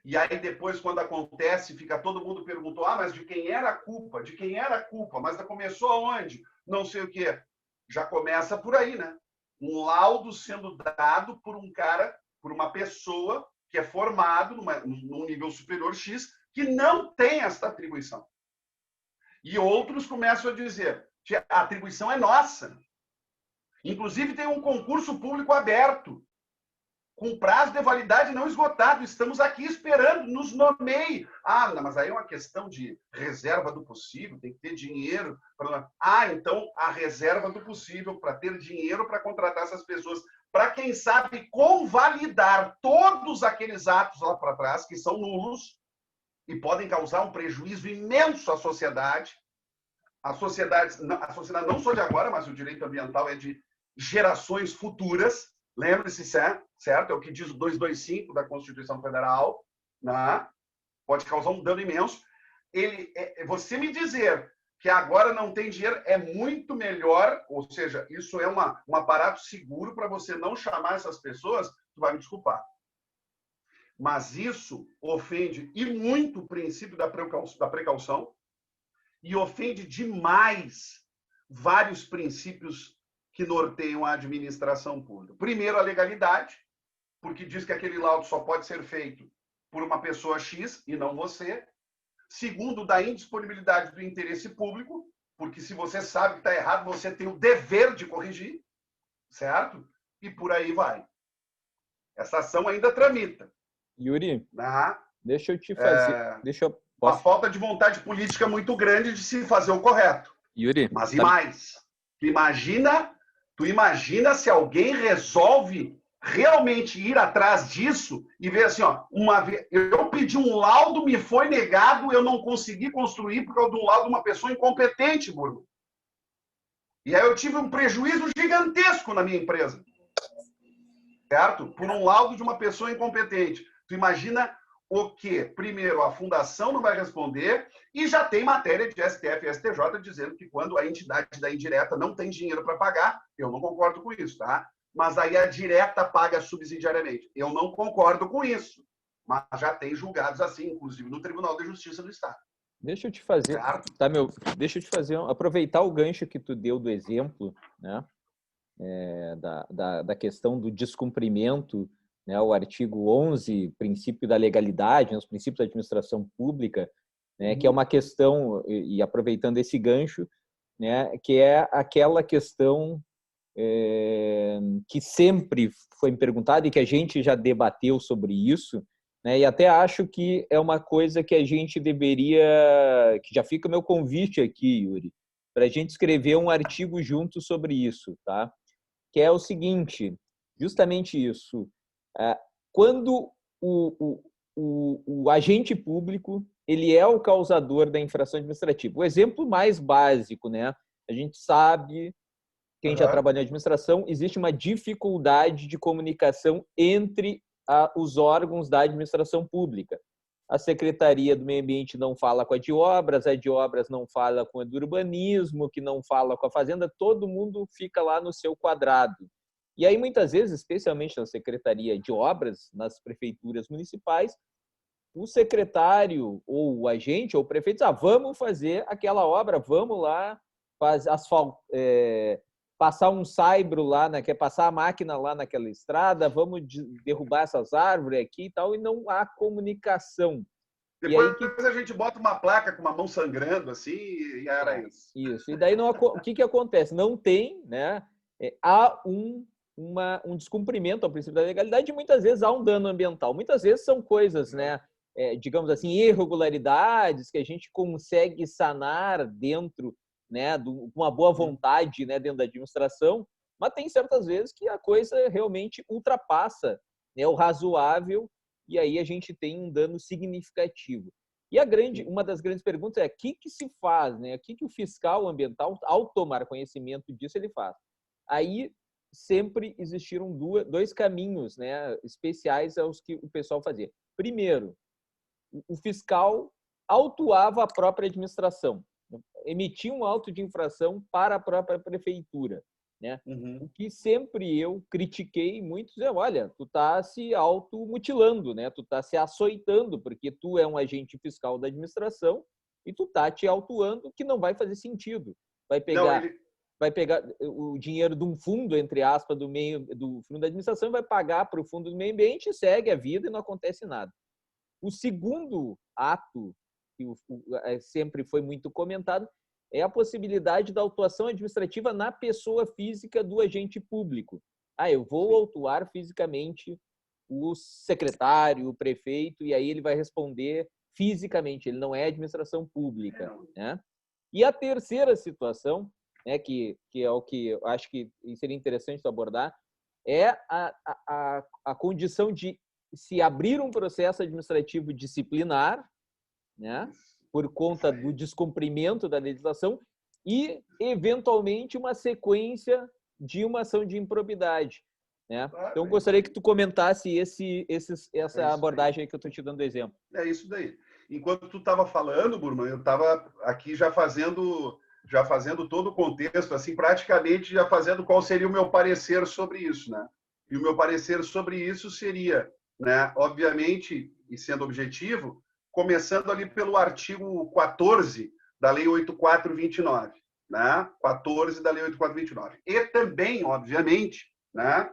E aí, depois, quando acontece, fica todo mundo perguntou, mas de quem era a culpa? De quem era a culpa? Mas começou aonde? Não sei o quê. Já começa por aí, né? Um laudo sendo dado por um cara, por uma pessoa que é formado num nível superior X, que não tem esta atribuição. E outros começam a dizer que a atribuição é nossa. Inclusive, tem um concurso público aberto, com prazo de validade não esgotado. Estamos aqui esperando, nos nomeie. Não, mas aí é uma questão de reserva do possível, tem que ter dinheiro. Então, a reserva do possível para ter dinheiro para contratar essas pessoas. Para quem sabe convalidar todos aqueles atos lá para trás, que são nulos, e podem causar um prejuízo imenso à sociedade. A sociedade não só de agora, mas o direito ambiental é de gerações futuras. Lembre-se, certo? É o que diz o 225 da Constituição Federal. Né? Pode causar um dano imenso. Você me dizer que agora não tem dinheiro é muito melhor, ou seja, isso é um aparato seguro para você não chamar essas pessoas, tu vai me desculpar. Mas isso ofende e muito o princípio da precaução e ofende demais vários princípios que norteiam a administração pública. Primeiro, a legalidade, porque diz que aquele laudo só pode ser feito por uma pessoa X e não você. Segundo, da indisponibilidade do interesse público, porque se você sabe que está errado, você tem o dever de corrigir, certo? E por aí vai. Essa ação ainda tramita. Yuri, deixa eu te fazer... Uma falta de vontade política muito grande de se fazer o correto. Yuri, mas e mais? Tu imagina se alguém resolve realmente ir atrás disso e ver assim, ó, eu pedi um laudo, me foi negado, eu não consegui construir por causa do laudo de uma pessoa incompetente, Bruno. E aí eu tive um prejuízo gigantesco na minha empresa. certo? Por um laudo de uma pessoa incompetente. Tu imagina o quê? Primeiro, a fundação não vai responder e já tem matéria de STF e STJ dizendo que quando a entidade da indireta não tem dinheiro para pagar, eu não concordo com isso, tá? Mas aí a direta paga subsidiariamente. Eu não concordo com isso, mas já tem julgados assim, inclusive no Tribunal de Justiça do Estado. Deixa eu te fazer, tá, deixa eu te fazer, aproveitar o gancho que tu deu do exemplo, né, da questão do descumprimento, né, o artigo 11, princípio da legalidade, né, os princípios da administração pública, né, que é uma questão, e aproveitando esse gancho, né, que é aquela questão que sempre foi me perguntada e que a gente já debateu sobre isso, né, e até acho que é uma coisa que a gente deveria, que já fica o meu convite aqui, Yuri, para a gente escrever um artigo junto sobre isso, tá? Que é o seguinte, justamente isso, quando o agente público ele é o causador da infração administrativa. O exemplo mais básico, né? A gente sabe, quem já trabalhou em administração, existe uma dificuldade de comunicação entre os órgãos da administração pública. A Secretaria do Meio Ambiente não fala com a de obras não fala com a do urbanismo, que não fala com a fazenda, todo mundo fica lá no seu quadrado. E aí, muitas vezes, especialmente na Secretaria de Obras, nas prefeituras municipais, o secretário ou o agente ou o prefeito diz, vamos fazer aquela obra, vamos lá passar um saibro lá, passar a máquina lá naquela estrada, vamos derrubar essas árvores aqui e tal, e não há comunicação. Depois a gente bota uma placa com uma mão sangrando, assim, e era isso. Isso. E daí o que acontece? Não tem, né? Há um descumprimento ao princípio da legalidade e muitas vezes há um dano ambiental. Muitas vezes são coisas, né? Digamos assim, irregularidades que a gente consegue sanar dentro, né, com uma boa vontade, né, dentro da administração, mas tem certas vezes que a coisa realmente ultrapassa, né, o razoável e aí a gente tem um dano significativo. E uma das grandes perguntas é o que se faz, né? O que o fiscal ambiental, ao tomar conhecimento disso, ele faz? Aí sempre existiram dois caminhos, né, especiais aos que o pessoal fazia. Primeiro, o fiscal autuava a própria administração, emitia um auto de infração para a própria prefeitura, né? O que sempre eu critiquei muito é, olha, tu tá se automutilando, né? Tu tá se açoitando, porque tu é um agente fiscal da administração e tu tá te autuando, que não vai fazer sentido. Vai pegar o dinheiro de um fundo, entre aspas, do fundo da administração e vai pagar para o fundo do meio ambiente, segue a vida e não acontece nada. O segundo ato, que sempre foi muito comentado, é a possibilidade da autuação administrativa na pessoa física do agente público. Eu vou autuar fisicamente o secretário, o prefeito, e aí ele vai responder fisicamente, ele não é administração pública, né? E a terceira situação, né, que é o que eu acho que seria interessante abordar, é a condição de se abrir um processo administrativo disciplinar, né, por conta do descumprimento da legislação e, eventualmente, uma sequência de uma ação de improbidade, né? Então, gostaria que tu comentasse essa abordagem aí que eu estou te dando exemplo. É isso daí. Enquanto tu estava falando, Burman, eu estava aqui já fazendo todo o contexto, assim, praticamente já fazendo qual seria o meu parecer sobre isso, né? E o meu parecer sobre isso seria, né, obviamente, e sendo objetivo, começando ali pelo artigo 14 da Lei 8429, né? 14 da Lei 8429. E também, obviamente, né,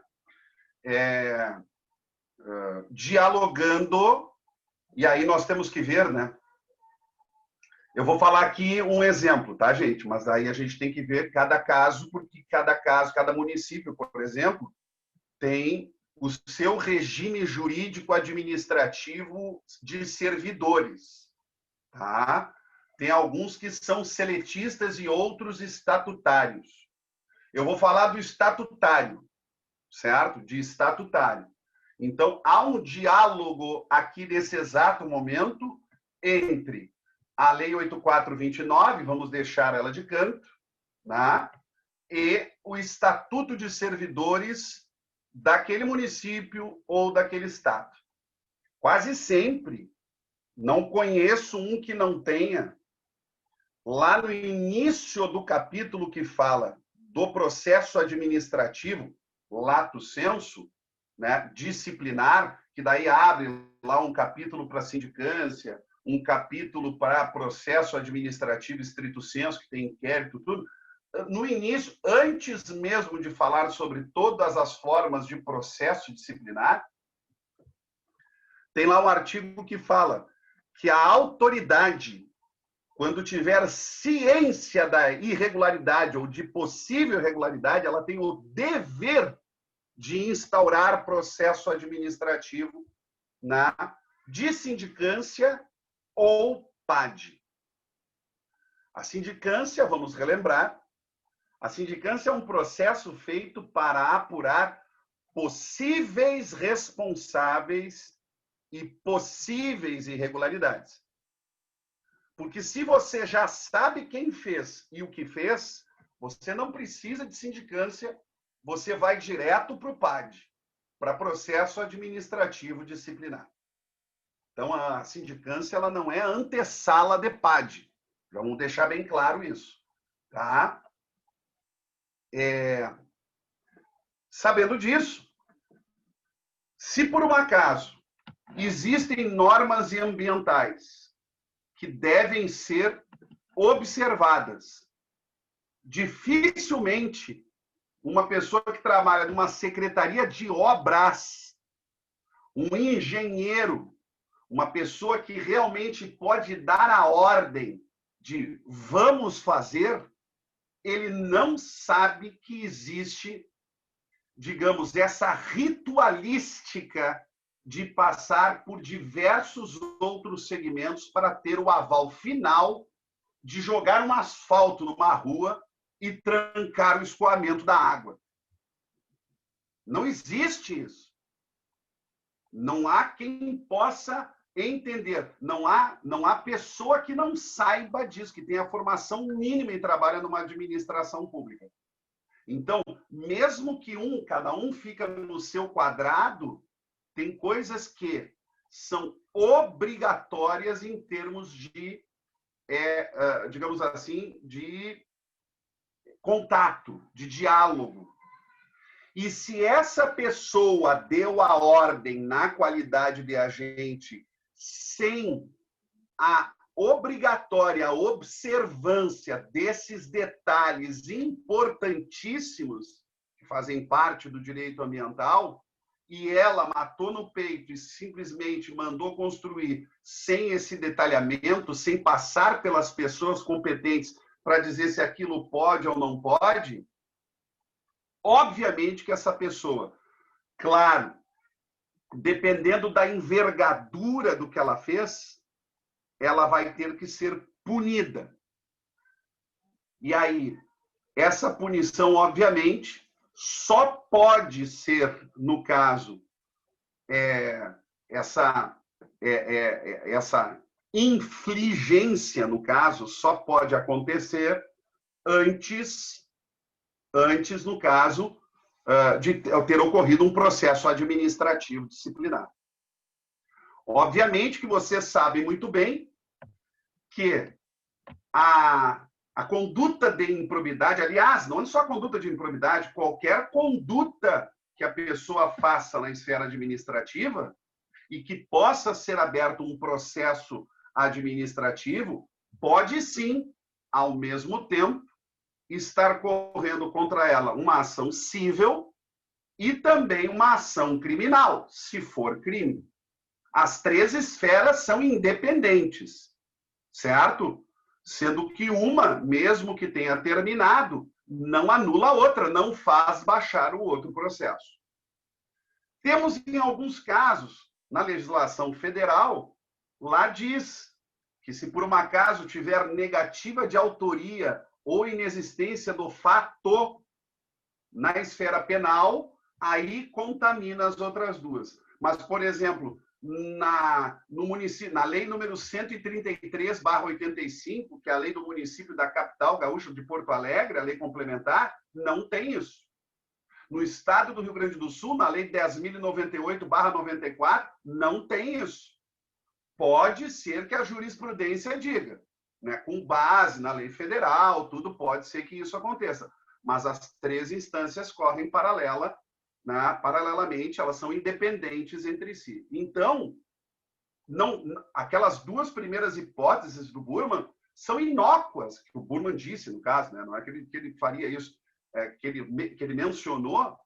dialogando, e aí nós temos que ver, né? Eu vou falar aqui um exemplo, tá, gente? Mas aí a gente tem que ver cada caso, porque cada município, por exemplo, tem o seu regime jurídico administrativo de servidores, tá? Tem alguns que são seletistas e outros estatutários. Eu vou falar do estatutário, certo? De estatutário. Então, há um diálogo aqui nesse exato momento entre a Lei 8429, vamos deixar ela de canto, né? E o Estatuto de Servidores daquele município ou daquele estado. Quase sempre, não conheço um que não tenha, lá no início do capítulo que fala do processo administrativo, lato sensu, né, disciplinar, que daí abre lá um capítulo para sindicância, um capítulo para processo administrativo estrito sensu, que tem inquérito, tudo. No início, antes mesmo de falar sobre todas as formas de processo disciplinar, tem lá um artigo que fala que a autoridade, quando tiver ciência da irregularidade ou de possível irregularidade, ela tem o dever de instaurar processo administrativo de sindicância ou PAD. A sindicância, vamos relembrar, a sindicância é um processo feito para apurar possíveis responsáveis e possíveis irregularidades. Porque se você já sabe quem fez e o que fez, você não precisa de sindicância, você vai direto para o PAD, para processo administrativo disciplinar. Então, a sindicância ela não é antessala de PAD. Vamos deixar bem claro isso. Tá? Sabendo disso, se por um acaso existem normas ambientais que devem ser observadas, dificilmente uma pessoa que trabalha numa secretaria de obras, um engenheiro, uma pessoa que realmente pode dar a ordem de vamos fazer, ele não sabe que existe, digamos, essa ritualística de passar por diversos outros segmentos para ter o aval final de jogar um asfalto numa rua e trancar o escoamento da água. Não existe isso. Não há quem possa entender. Não há pessoa que não saiba disso, que tenha formação mínima em trabalho numa administração pública. Então, mesmo que cada um fica no seu quadrado, tem coisas que são obrigatórias em termos de, digamos assim, de contato, de diálogo. E se essa pessoa deu a ordem na qualidade de agente sem a obrigatória observância desses detalhes importantíssimos que fazem parte do direito ambiental, e ela matou no peito e simplesmente mandou construir sem esse detalhamento, sem passar pelas pessoas competentes para dizer se aquilo pode ou não pode, obviamente que essa pessoa, claro, dependendo da envergadura do que ela fez, ela vai ter que ser punida. E aí, essa punição, obviamente, só pode ser, no caso, essa infligência, no caso, só pode acontecer antes, no caso, de ter ocorrido um processo administrativo disciplinar. Obviamente que você sabe muito bem que a conduta de improbidade, aliás, não é só a conduta de improbidade, qualquer conduta que a pessoa faça na esfera administrativa e que possa ser aberto um processo administrativo, pode sim, ao mesmo tempo, estar correndo contra ela uma ação civil e também uma ação criminal, se for crime. As três esferas são independentes, certo? Sendo que uma, mesmo que tenha terminado, não anula a outra, não faz baixar o outro processo. Temos, em alguns casos, na legislação federal, lá diz que se por um acaso tiver negativa de autoria ou inexistência do fato na esfera penal, aí contamina as outras duas. Mas, por exemplo, na lei número 133/85, que é a lei do município da capital gaúcha de Porto Alegre, a lei complementar, não tem isso. No estado do Rio Grande do Sul, na Lei 10.098/94, não tem isso. Pode ser que a jurisprudência diga, né? Com base na lei federal, tudo pode ser que isso aconteça. Mas as três instâncias correm paralelamente, elas são independentes entre si. Então, aquelas duas primeiras hipóteses do Burman são inócuas, que o Burman disse, no caso, né? Não é que ele faria isso, que ele mencionou,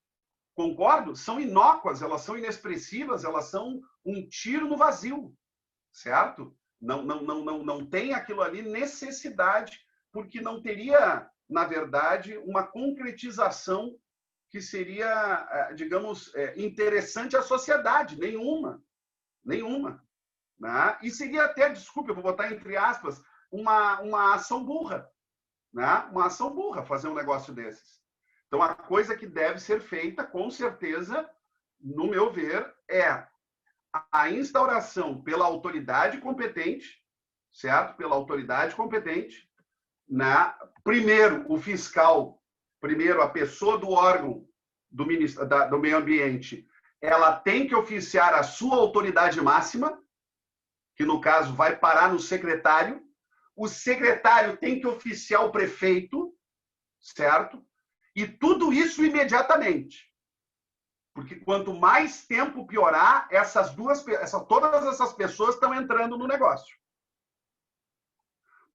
concordo, são inócuas, elas são inexpressivas, elas são um tiro no vazio, certo? Não tem aquilo ali necessidade, porque não teria, na verdade, uma concretização que seria, digamos, interessante à sociedade, nenhuma, né? E seria até, desculpe, eu vou botar entre aspas, uma ação burra, né? Uma ação burra fazer um negócio desses. Então, a coisa que deve ser feita, com certeza, no meu ver, é a instauração pela autoridade competente, certo? Pela autoridade competente, né? Primeiro, o fiscal, primeiro, a pessoa do órgão do meio ambiente, ela tem que oficiar a sua autoridade máxima, que no caso vai parar no secretário. O secretário tem que oficiar o prefeito, certo? E tudo isso imediatamente. Porque quanto mais tempo piorar, todas essas pessoas estão entrando no negócio.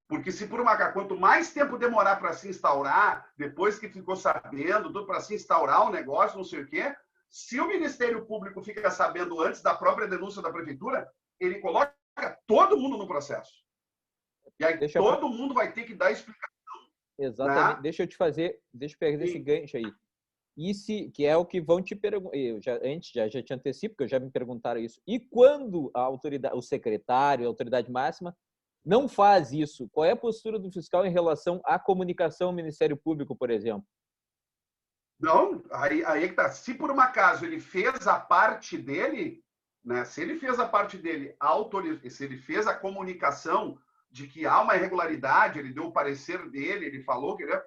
Porque se por quanto mais tempo demorar para se instaurar, depois que ficou sabendo, tudo para se instaurar o negócio, não sei o quê, se o Ministério Público fica sabendo antes da própria denúncia da prefeitura, ele coloca todo mundo no processo. E aí todo mundo vai ter que dar explicação. Exatamente. Né? Deixa eu pegar esse gancho aí. Que é o que vão te perguntar. Eu já te antecipo, porque já me perguntaram isso. E quando o secretário, a autoridade máxima, não faz isso, qual é a postura do fiscal em relação à comunicação ao Ministério Público, por exemplo? Não, aí que tá. Se por um acaso ele fez a parte dele, né? Se ele fez a parte dele, se ele fez a comunicação de que há uma irregularidade, ele deu o parecer dele, ele falou que ele...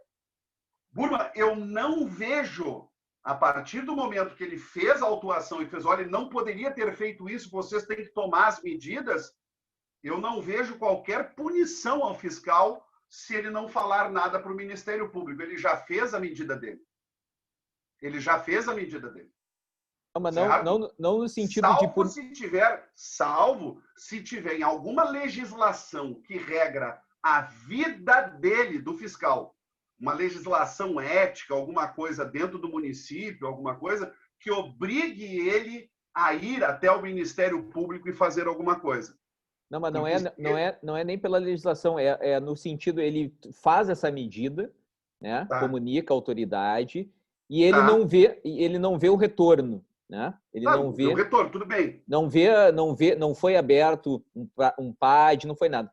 Burman, eu não vejo, a partir do momento que ele fez a autuação e fez, olha, ele não poderia ter feito isso, vocês têm que tomar as medidas, eu não vejo qualquer punição ao fiscal se ele não falar nada para o Ministério Público. Ele já fez a medida dele. Não, mas não no sentido salvo se tiver em alguma legislação que regra a vida dele, do fiscal, uma legislação ética, alguma coisa dentro do município, alguma coisa que obrigue ele a ir até o Ministério Público e fazer alguma coisa. Não, mas não é nem pela legislação, é no sentido, ele faz essa medida, né? Tá. Comunica a autoridade e ele não vê o retorno, né? Ele não vê o retorno, tudo bem. Não foi aberto um PAD, não foi nada.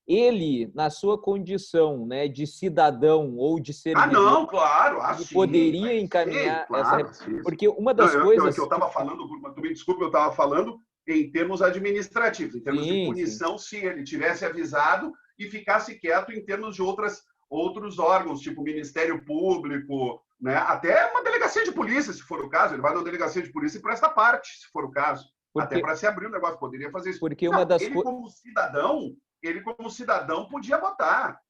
Ele, na sua condição, né, de cidadão ou de servidor, claro, ele poderia encaminhar essa... Porque uma das coisas... Eu estava falando, tu me desculpa, eu estava falando em termos administrativos, em termos de punição, se ele tivesse avisado e ficasse quieto em termos de outros órgãos, tipo Ministério Público, né? Até uma delegacia de polícia, se for o caso. Ele vai na delegacia de polícia e presta parte, se for o caso. Até para se abrir o negócio, poderia fazer isso. Porque ele, como cidadão, podia botar.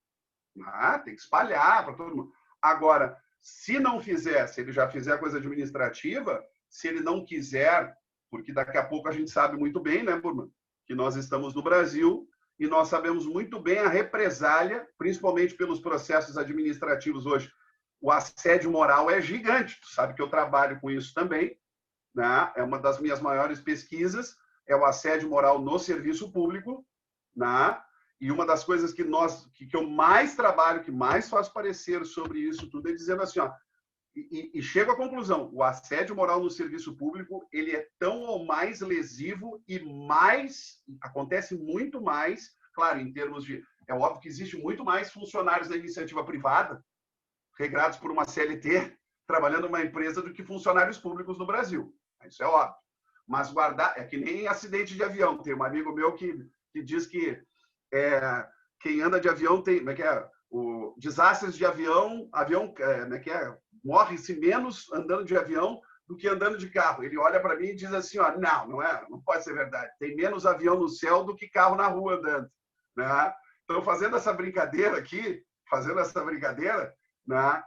Tem que espalhar para todo mundo. Agora, se não fizer, se ele já fizer a coisa administrativa, se ele não quiser, porque daqui a pouco a gente sabe muito bem, né, Burman, que nós estamos no Brasil e nós sabemos muito bem a represália, principalmente pelos processos administrativos hoje. O assédio moral é gigante. Tu sabe que eu trabalho com isso também, né? É uma das minhas maiores pesquisas, é o assédio moral no serviço público, né? E uma das coisas que eu mais trabalho, que mais faço parecer sobre isso tudo, é dizendo assim, ó, e chego à conclusão, o assédio moral no serviço público, ele é tão ou mais lesivo e acontece muito mais, claro, em termos de... É óbvio que existe muito mais funcionários da iniciativa privada, regrados por uma CLT, trabalhando numa empresa, do que funcionários públicos no Brasil. Isso é óbvio. Mas guardar... É que nem acidente de avião. Tem um amigo meu que diz que quem anda de avião tem... Como é que é? Desastres de avião... como é que é? morre-se menos andando de avião do que andando de carro. Ele olha para mim e diz assim, ó, não pode ser verdade. Tem menos avião no céu do que carro na rua andando. Né? Então, fazendo essa brincadeira aqui, né?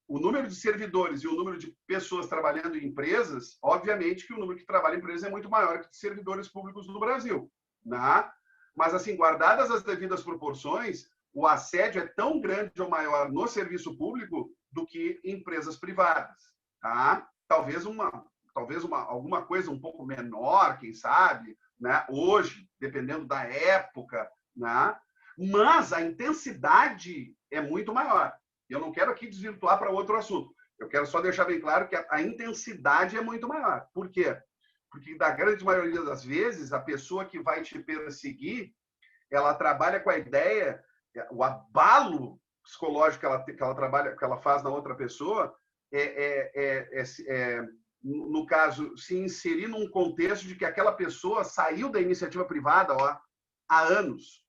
O número de servidores e o número de pessoas trabalhando em empresas, obviamente que o número que trabalha em empresas é muito maior que de servidores públicos no Brasil. Né? Mas, assim, guardadas as devidas proporções, o assédio é tão grande ou maior no serviço público do que em empresas privadas. Tá? Talvez alguma coisa um pouco menor, quem sabe, né? Hoje, dependendo da época, né? Mas a intensidade é muito maior. Eu não quero aqui desvirtuar para outro assunto. Eu quero só deixar bem claro que a intensidade é muito maior. Por quê? Porque, da grande maioria das vezes, a pessoa que vai te perseguir, ela trabalha com a ideia, o abalo psicológico que ela faz na outra pessoa no caso, se inserir num contexto de que aquela pessoa saiu da iniciativa privada há anos.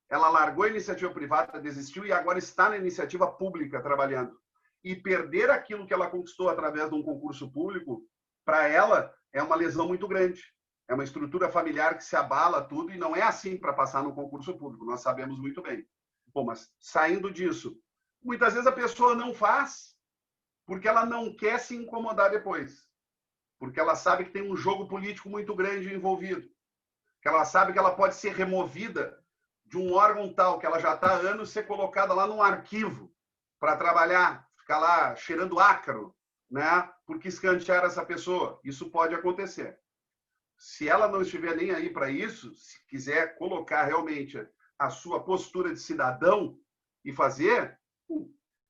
Ela largou a iniciativa privada, desistiu e agora está na iniciativa pública trabalhando. E perder aquilo que ela conquistou através de um concurso público, para ela, é uma lesão muito grande. É uma estrutura familiar que se abala tudo e não é assim para passar no concurso público. Nós sabemos muito bem. Bom, mas saindo disso, muitas vezes a pessoa não faz porque ela não quer se incomodar depois. Porque ela sabe que tem um jogo político muito grande envolvido. Que ela sabe que ela pode ser removida de um órgão tal, que ela já está há anos, ser colocada lá num arquivo para trabalhar, ficar lá cheirando ácaro, né? Porque escantear essa pessoa. Isso pode acontecer. Se ela não estiver nem aí para isso, se quiser colocar realmente a sua postura de cidadão e fazer,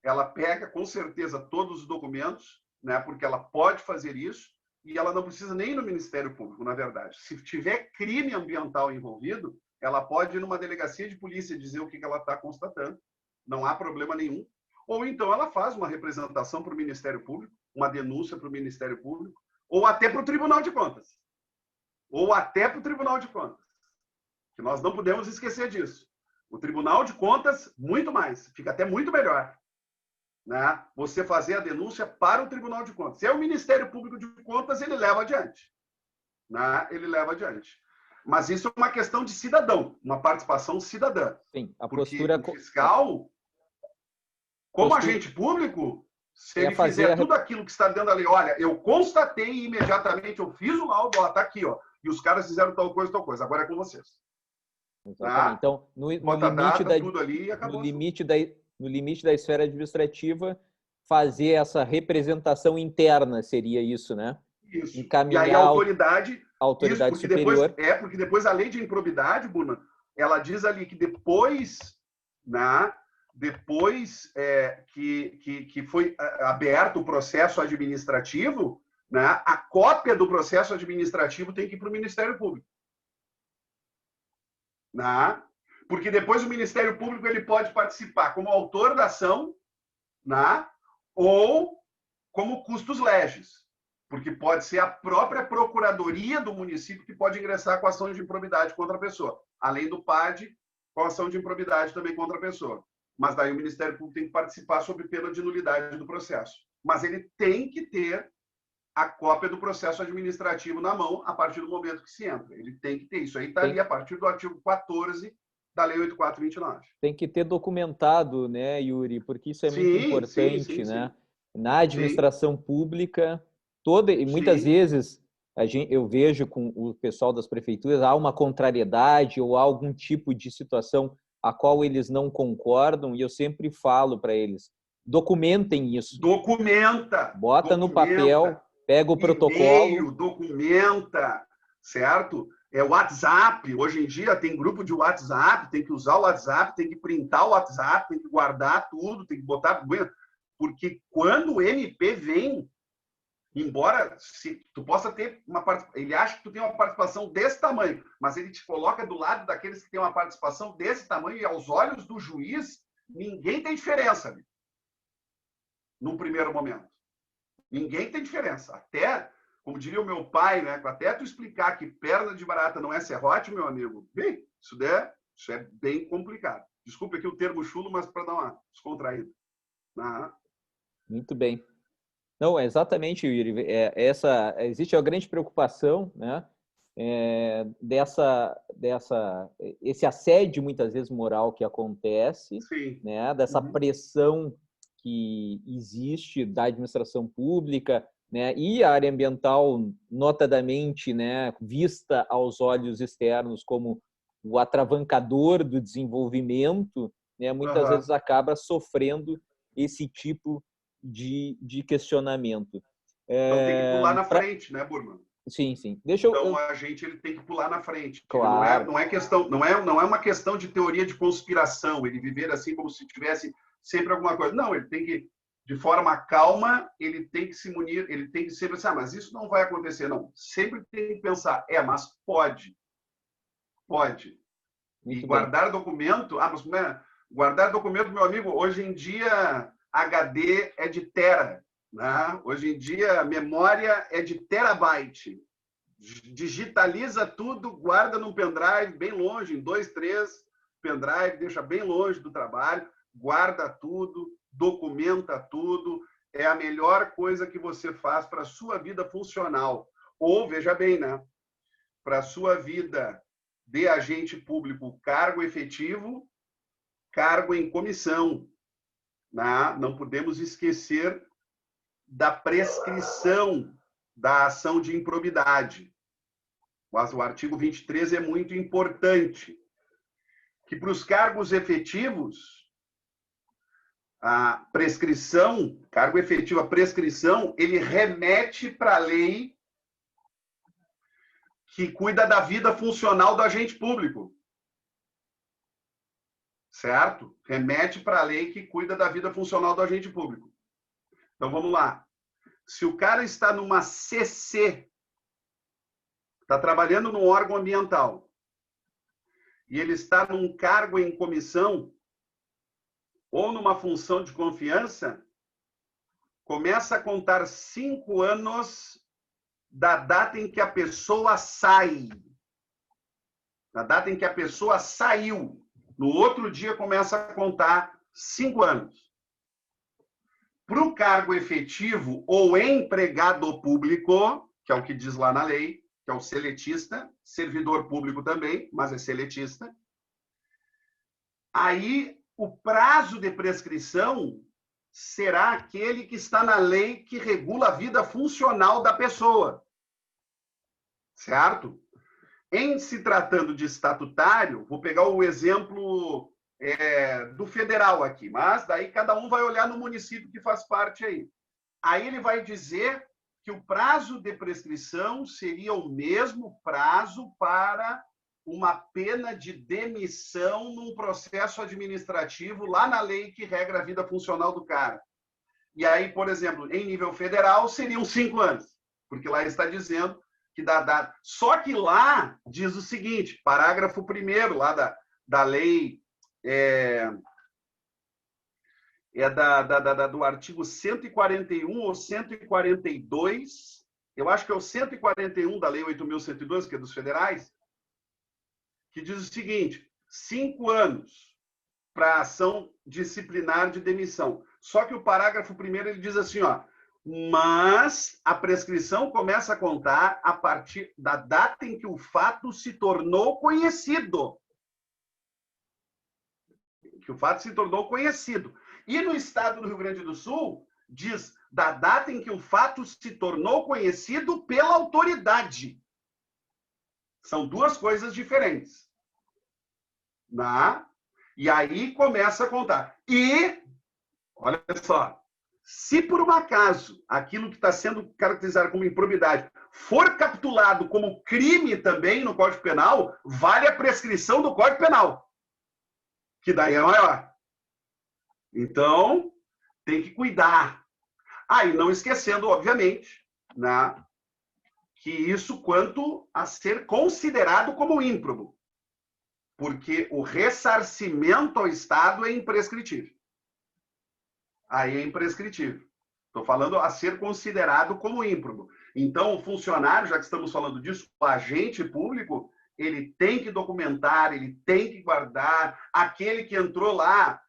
ela pega com certeza todos os documentos, né? Porque ela pode fazer isso e ela não precisa nem ir no Ministério Público, na verdade. Se tiver crime ambiental envolvido, ela pode ir numa delegacia de polícia dizer o que ela está constatando, não há problema nenhum. Ou então ela faz uma representação para o Ministério Público, uma denúncia para o Ministério Público, ou até para o Tribunal de Contas. Que nós não podemos esquecer disso. O Tribunal de Contas, muito mais, fica até muito melhor. Né? Você fazer a denúncia para o Tribunal de Contas. Se é o Ministério Público de Contas, ele leva adiante. Né? Mas isso é uma questão de cidadão, uma participação cidadã. Sim, a porque postura o fiscal, como agente público, se ele fizer tudo aquilo que está dentro da lei, olha, eu constatei e imediatamente eu fiz o laudo, está aqui, ó, e os caras fizeram tal coisa, agora é com vocês. Exatamente. Então, no limite da esfera administrativa, fazer essa representação interna seria isso, né? Isso. Encaminhar e aí a autoridade isso, superior. Porque depois a lei de improbidade, Buna, ela diz ali que depois, né, que foi aberto o processo administrativo, né, a cópia do processo administrativo tem que ir para o Ministério Público. Né? Porque depois o Ministério Público ele pode participar como autor da ação, né, ou como custos legis. Porque pode ser a própria procuradoria do município que pode ingressar com ação de improbidade contra a pessoa. Além do PAD, com ação de improbidade também contra a pessoa. Mas daí o Ministério Público tem que participar sob pena de nulidade do processo. Mas ele tem que ter a cópia do processo administrativo na mão a partir do momento que se entra. Ele tem que ter isso. Aí está ali a partir do artigo 14 da Lei 8429. Tem que ter documentado, né, Yuri? Porque isso é muito importante, né? Na administração pública, e muitas vezes eu vejo com o pessoal das prefeituras, há uma contrariedade ou há algum tipo de situação a qual eles não concordam, e eu sempre falo para eles, documentem isso. Bota no papel, pega o protocolo. Documenta, certo? O WhatsApp, hoje em dia tem grupo de WhatsApp, tem que usar o WhatsApp, tem que printar o WhatsApp, tem que guardar tudo, tem que botar... Porque quando o MP vem, embora tu possa ter uma participação, ele acha que tu tem uma participação desse tamanho, mas ele te coloca do lado daqueles que têm uma participação desse tamanho e aos olhos do juiz, ninguém tem diferença ali, num primeiro momento. Ninguém tem diferença. Até, como diria o meu pai, né, até tu explicar que perna de barata não é serrote, meu amigo, bem, isso é bem complicado. Desculpe aqui o termo chulo, mas para dar uma descontraída. Muito bem. Não, exatamente, Yuri. Existe a grande preocupação, né, esse assédio, muitas vezes, moral que acontece, Sim. né, dessa pressão que existe da administração pública, né, e a área ambiental, notadamente, né, vista aos olhos externos como o atravancador do desenvolvimento, né, muitas vezes acaba sofrendo esse tipo de questionamento. Então tem que pular na frente, né, Burman? Sim, sim. Então a gente ele tem que pular na frente. Claro. Não é questão, não é uma questão de teoria de conspiração, ele viver assim como se tivesse sempre alguma coisa. Não, ele tem que, de forma calma, ele tem que se munir, ele tem que sempre pensar, mas isso não vai acontecer, não. Sempre tem que pensar, mas pode. Pode. Muito E bem. guardar documento, mas guardar documento, meu amigo, hoje em dia HD é de tera, né? Hoje em dia a memória é de terabyte. Digitaliza tudo, guarda num pendrive bem longe, em 2, 3 pendrive, deixa bem longe do trabalho, guarda tudo, documenta tudo. É a melhor coisa que você faz para a sua vida funcional. Ou, veja bem, né? Para a sua vida de agente público, cargo efetivo, cargo em comissão. Né? Não podemos esquecer da prescrição da ação de improbidade. Mas o artigo 23 é muito importante, que para os cargos efetivos, a prescrição, cargo efetivo, a prescrição, ele remete para a lei que cuida da vida funcional do agente público. Certo? Remete para a lei que cuida da vida funcional do agente público. Então, vamos lá. Se o cara está numa CC, está trabalhando num órgão ambiental, e ele está num cargo em comissão, ou numa função de confiança, começa a contar 5 anos da data em que a pessoa sai. Da data em que a pessoa saiu. No outro dia começa a contar 5 anos. Para o cargo efetivo ou empregado público, que é o que diz lá na lei, que é o seletista, servidor público também, mas é seletista, aí o prazo de prescrição será aquele que está na lei que regula a vida funcional da pessoa. Certo? Em se tratando de estatutário, vou pegar o exemplo do federal aqui, mas daí cada um vai olhar no município que faz parte aí. Aí ele vai dizer que o prazo de prescrição seria o mesmo prazo para uma pena de demissão num processo administrativo lá na lei que regra a vida funcional do cara. E aí, por exemplo, em nível federal, seriam 5 anos, porque lá está dizendo que dá. Só que lá diz o seguinte, parágrafo 1º lá da lei, do artigo 141 ou 142, eu acho que é o 141 da lei 8.102, que é dos federais, que diz o seguinte, 5 anos para ação disciplinar de demissão. Só que o parágrafo 1º ele diz assim, mas a prescrição começa a contar a partir da data em que o fato se tornou conhecido. Que o fato se tornou conhecido. E no estado do Rio Grande do Sul, diz da data em que o fato se tornou conhecido pela autoridade. São duas coisas diferentes. E aí começa a contar. E, olha só, se por um acaso aquilo que está sendo caracterizado como improbidade for capturado como crime também no Código Penal, vale a prescrição do Código Penal, que daí é maior. Então, tem que cuidar. E não esquecendo, obviamente, que isso quanto a ser considerado como ímprobo, porque o ressarcimento ao Estado é imprescritível. Aí é imprescritível. Estou falando a ser considerado como ímprobo. Então, o funcionário, já que estamos falando disso, o agente público, ele tem que documentar, ele tem que guardar. Aquele que entrou lá,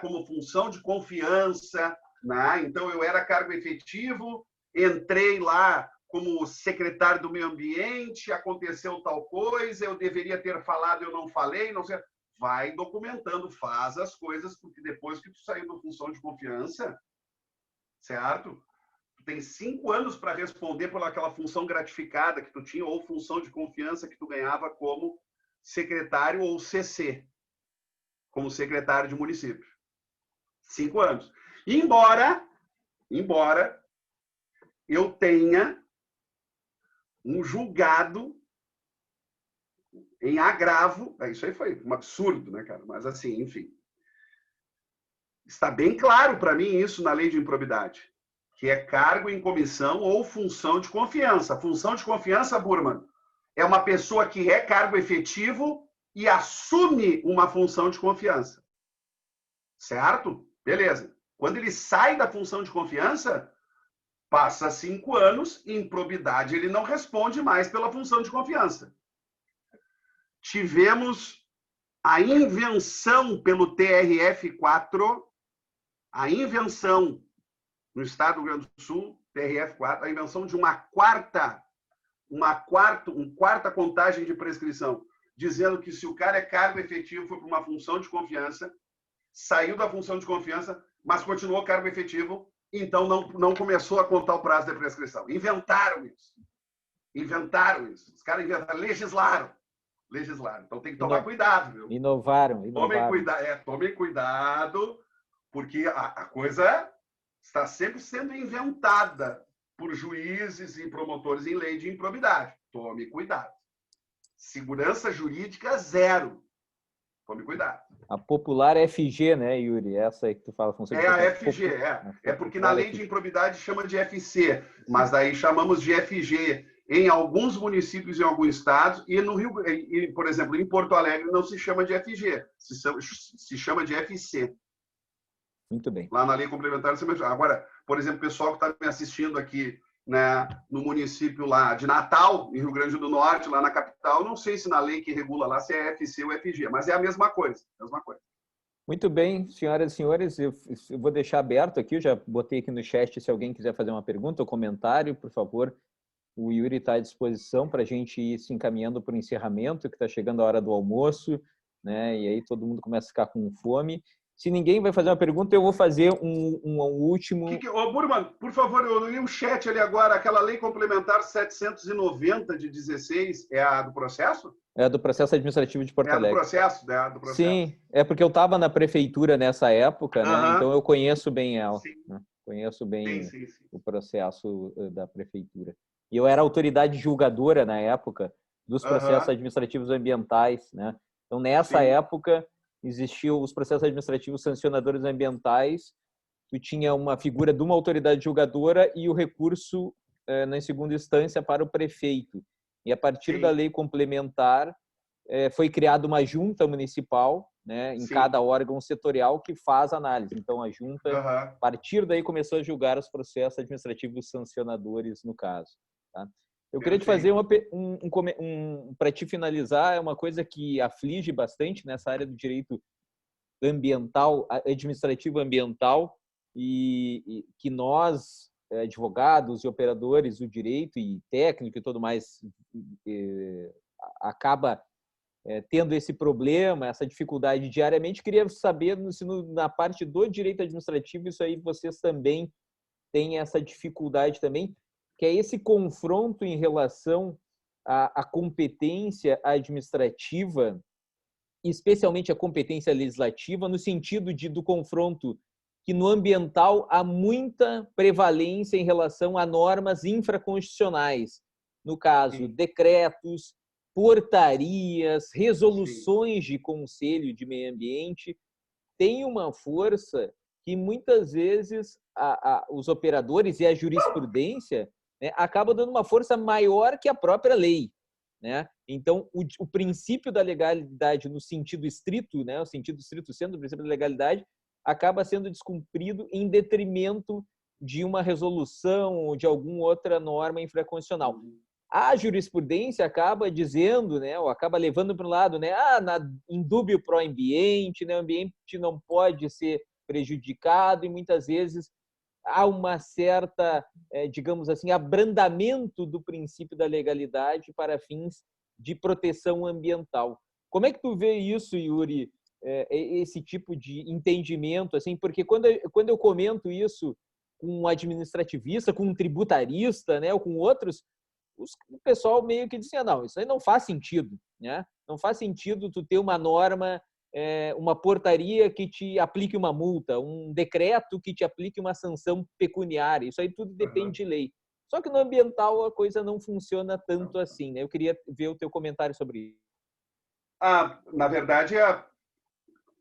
como função de confiança, né? Então, eu era cargo efetivo, entrei lá como secretário do meio ambiente, aconteceu tal coisa, eu deveria ter falado, eu não falei, não sei. Vai documentando, faz as coisas, porque depois que tu saiu da função de confiança, certo? Tu tem 5 anos para responder por aquela função gratificada que tu tinha ou função de confiança que tu ganhava como secretário ou CC, como secretário de município. 5 anos. Embora eu tenha um julgado em agravo, isso aí foi um absurdo, né, cara? Mas assim, enfim. Está bem claro para mim isso na lei de improbidade, que é cargo em comissão ou função de confiança. Função de confiança, Burman, é uma pessoa que é cargo efetivo e assume uma função de confiança. Certo? Beleza. Quando ele sai da função de confiança, passa 5 anos, improbidade, ele não responde mais pela função de confiança. Tivemos a invenção pelo TRF4, a invenção no estado do Rio Grande do Sul, TRF4, a invenção de uma quarta contagem de prescrição, dizendo que se o cara é cargo efetivo, foi para uma função de confiança, saiu da função de confiança, mas continuou cargo efetivo, então não começou a contar o prazo de prescrição. Inventaram isso. Os caras inventaram, legislaram. Então tem que tomar cuidado, viu? Inovaram. Tomem cuidado, porque a coisa está sempre sendo inventada por juízes e promotores em lei de improbidade. Tome cuidado. Segurança jurídica, zero. Tome cuidado. A popular FG, né, Yuri? Essa aí que tu fala. É a FG, é porque na lei de improbidade chama de FC, mas daí chamamos de FG em alguns municípios, em alguns estados, e no Rio, por exemplo, em Porto Alegre não se chama de FG, se chama de FC. Muito bem. Lá na lei complementar. Agora, por exemplo, o pessoal que está me assistindo aqui, né, no município lá de Natal, em Rio Grande do Norte, lá na capital, não sei se na lei que regula lá se é FC ou FG, mas é a mesma coisa. Muito bem, senhoras e senhores, eu vou deixar aberto aqui, eu já botei aqui no chat, se alguém quiser fazer uma pergunta ou comentário, por favor, o Yuri está à disposição para a gente ir se encaminhando para o encerramento, que está chegando a hora do almoço, né? E aí todo mundo começa a ficar com fome. Se ninguém vai fazer uma pergunta, eu vou fazer um último... Burman, por favor, eu li um chat ali agora, aquela lei complementar 790 de 16, é a do processo? É a do processo administrativo de Porto Alegre. É a do processo. Sim, é porque eu estava na prefeitura nessa época, né? Então eu conheço bem ela. Né? Conheço bem o processo da prefeitura. E eu era autoridade julgadora na época dos processos administrativos ambientais, né? Então, nessa época, existiam os processos administrativos sancionadores ambientais, tu tinha uma figura de uma autoridade julgadora e o recurso, na segunda instância, para o prefeito. E a partir da lei complementar, foi criada uma junta municipal, né, em cada órgão setorial que faz análise. Então, a junta, a partir daí, começou a julgar os processos administrativos sancionadores, no caso. Tá? Eu queria te fazer para te finalizar, é uma coisa que aflige bastante nessa área do direito ambiental, administrativo ambiental, e que nós, advogados e operadores do direito e técnico e tudo mais, acaba tendo esse problema, essa dificuldade diariamente. Queria saber se na parte do direito administrativo isso aí vocês também têm essa dificuldade também, que é esse confronto em relação à competência administrativa, especialmente a competência legislativa, no sentido do confronto que no ambiental há muita prevalência em relação a normas infraconstitucionais. No caso, decretos, portarias, resoluções de conselho de meio ambiente, tem uma força que muitas vezes os operadores e a jurisprudência, né, acabam dando uma força maior que a própria lei. Né? Então, o princípio da legalidade no sentido estrito, né, o sentido estrito sendo o princípio da legalidade, acaba sendo descumprido em detrimento de uma resolução ou de alguma outra norma infraconstitucional. A jurisprudência acaba dizendo, né, ou acaba levando para um lado, né, indúbio pro ambiente, né, o ambiente não pode ser prejudicado, e muitas vezes há uma certa, digamos assim, abrandamento do princípio da legalidade para fins de proteção ambiental. Como é que tu vê isso, Yuri, esse tipo de entendimento, assim, porque quando eu comento isso com um administrativista, com um tributarista, né, ou com outros, o pessoal meio que diz assim, não, isso aí não faz sentido, né? Não faz sentido tu ter uma norma, uma portaria que te aplique uma multa, um decreto que te aplique uma sanção pecuniária, isso aí tudo depende de lei. Só que no ambiental a coisa não funciona tanto assim, né? Eu queria ver o teu comentário sobre isso. Na verdade,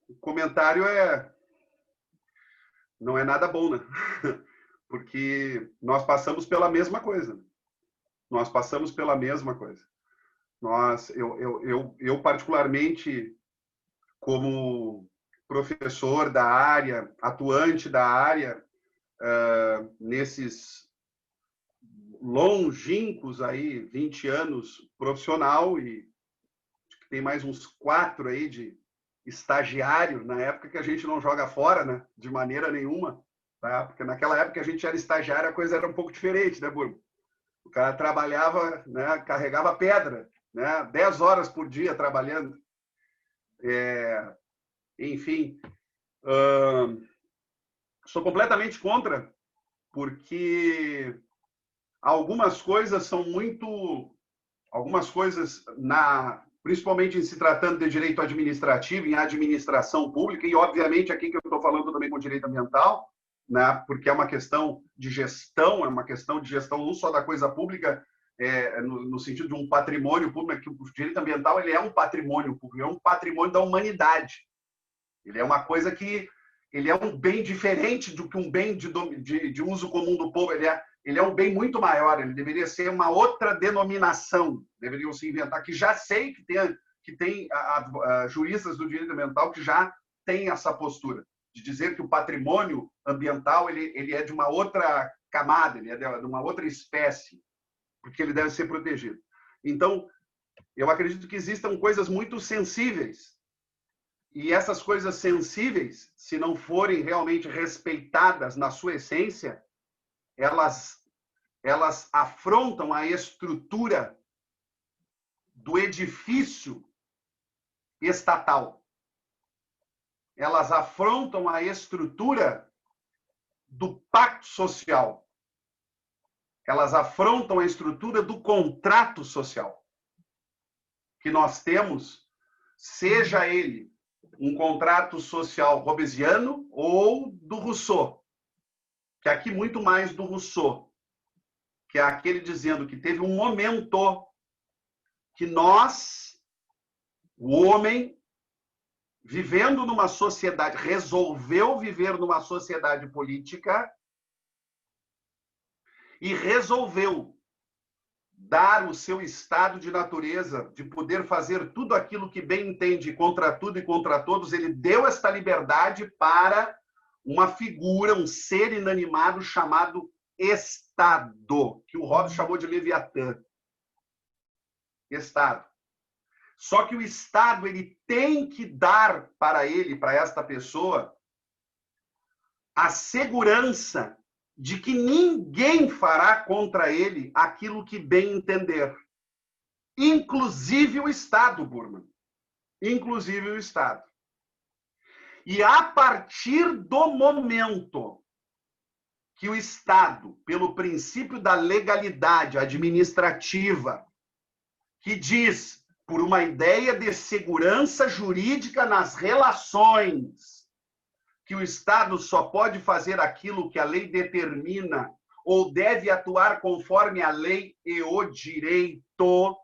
o comentário não é nada bom, né? Porque nós passamos pela mesma coisa. Nós passamos pela mesma coisa. Eu particularmente, como professor da área, atuante da área, nesses longínquos aí, 20 anos profissional, e tem mais uns 4 aí de estagiário, na época que a gente não joga fora, né? De maneira nenhuma, tá? Porque naquela época que a gente era estagiário, a coisa era um pouco diferente, né, Burma? O cara trabalhava, né, carregava pedra, né, 10 horas por dia trabalhando. Enfim, sou completamente contra, porque algumas coisas são muito... Algumas coisas, principalmente em se tratando de direito administrativo, em administração pública, e obviamente aqui que eu estou falando também com direito ambiental, né, porque é uma questão de gestão, não só da coisa pública, no sentido de um patrimônio público, que o direito ambiental ele é um patrimônio público, é um patrimônio da humanidade. Ele é uma coisa que ele é um bem diferente do que um bem de uso comum do povo. Ele é um bem muito maior. Ele deveria ser uma outra denominação. Deveriam se inventar. Que já sei que tem juristas do direito ambiental que já têm essa postura de dizer que o patrimônio ambiental ele é de uma outra camada, ele é de uma outra espécie, porque ele deve ser protegido. Então, eu acredito que existam coisas muito sensíveis. E essas coisas sensíveis, se não forem realmente respeitadas na sua essência, elas afrontam a estrutura do edifício estatal. Elas afrontam a estrutura do pacto social. Elas afrontam a estrutura do contrato social que nós temos, seja ele um contrato social hobbesiano ou do Rousseau, que aqui muito mais do Rousseau, que é aquele dizendo que teve um momento que nós, o homem, vivendo numa sociedade, resolveu viver numa sociedade política e resolveu dar o seu estado de natureza, de poder fazer tudo aquilo que bem entende contra tudo e contra todos. Ele deu esta liberdade para uma figura, um ser inanimado chamado Estado, que o Hobbes chamou de Leviatã. Estado. Só que o Estado ele tem que dar para ele, para esta pessoa, a segurança de que ninguém fará contra ele aquilo que bem entender. Inclusive o Estado, Burman. Inclusive o Estado. E a partir do momento que o Estado, pelo princípio da legalidade administrativa, que diz, por uma ideia de segurança jurídica nas relações, que o Estado só pode fazer aquilo que a lei determina ou deve atuar conforme a lei e o direito,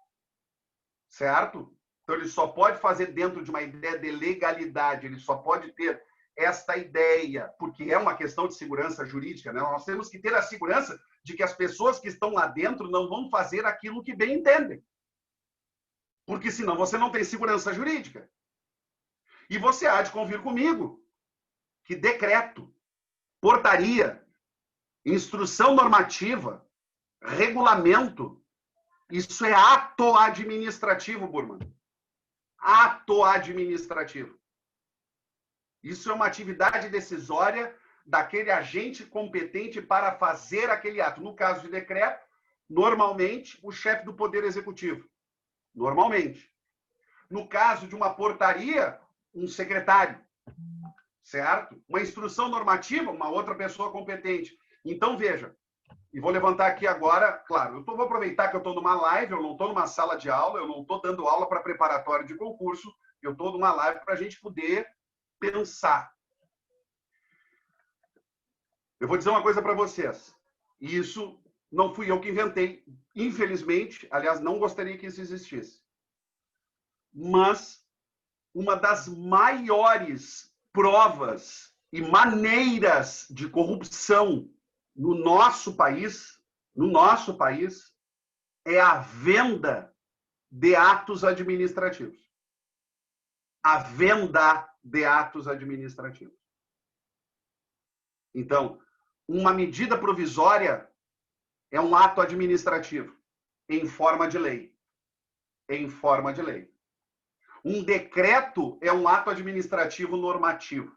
certo? Então, ele só pode fazer dentro de uma ideia de legalidade, ele só pode ter esta ideia, porque é uma questão de segurança jurídica, né? Nós temos que ter a segurança de que as pessoas que estão lá dentro não vão fazer aquilo que bem entendem. Porque senão você não tem segurança jurídica. E você há de convir comigo que decreto, portaria, instrução normativa, regulamento, isso é ato administrativo, Burman. Ato administrativo. Isso é uma atividade decisória daquele agente competente para fazer aquele ato. No caso de decreto, normalmente, o chefe do Poder Executivo. Normalmente. No caso de uma portaria, um secretário. Certo? Uma instrução normativa, uma outra pessoa competente. Então, veja, e vou levantar aqui agora, claro, vou aproveitar que eu estou numa live, eu não estou numa sala de aula, eu não estou dando aula para preparatório de concurso, eu estou numa live para a gente poder pensar. Eu vou dizer uma coisa para vocês. Isso não fui eu que inventei, infelizmente, aliás, não gostaria que isso existisse. Mas uma das maiores provas e maneiras de corrupção no nosso país, é a venda de atos administrativos. A venda de atos administrativos. Então, uma medida provisória é um ato administrativo em forma de lei. Em forma de lei. Um decreto é um ato administrativo normativo.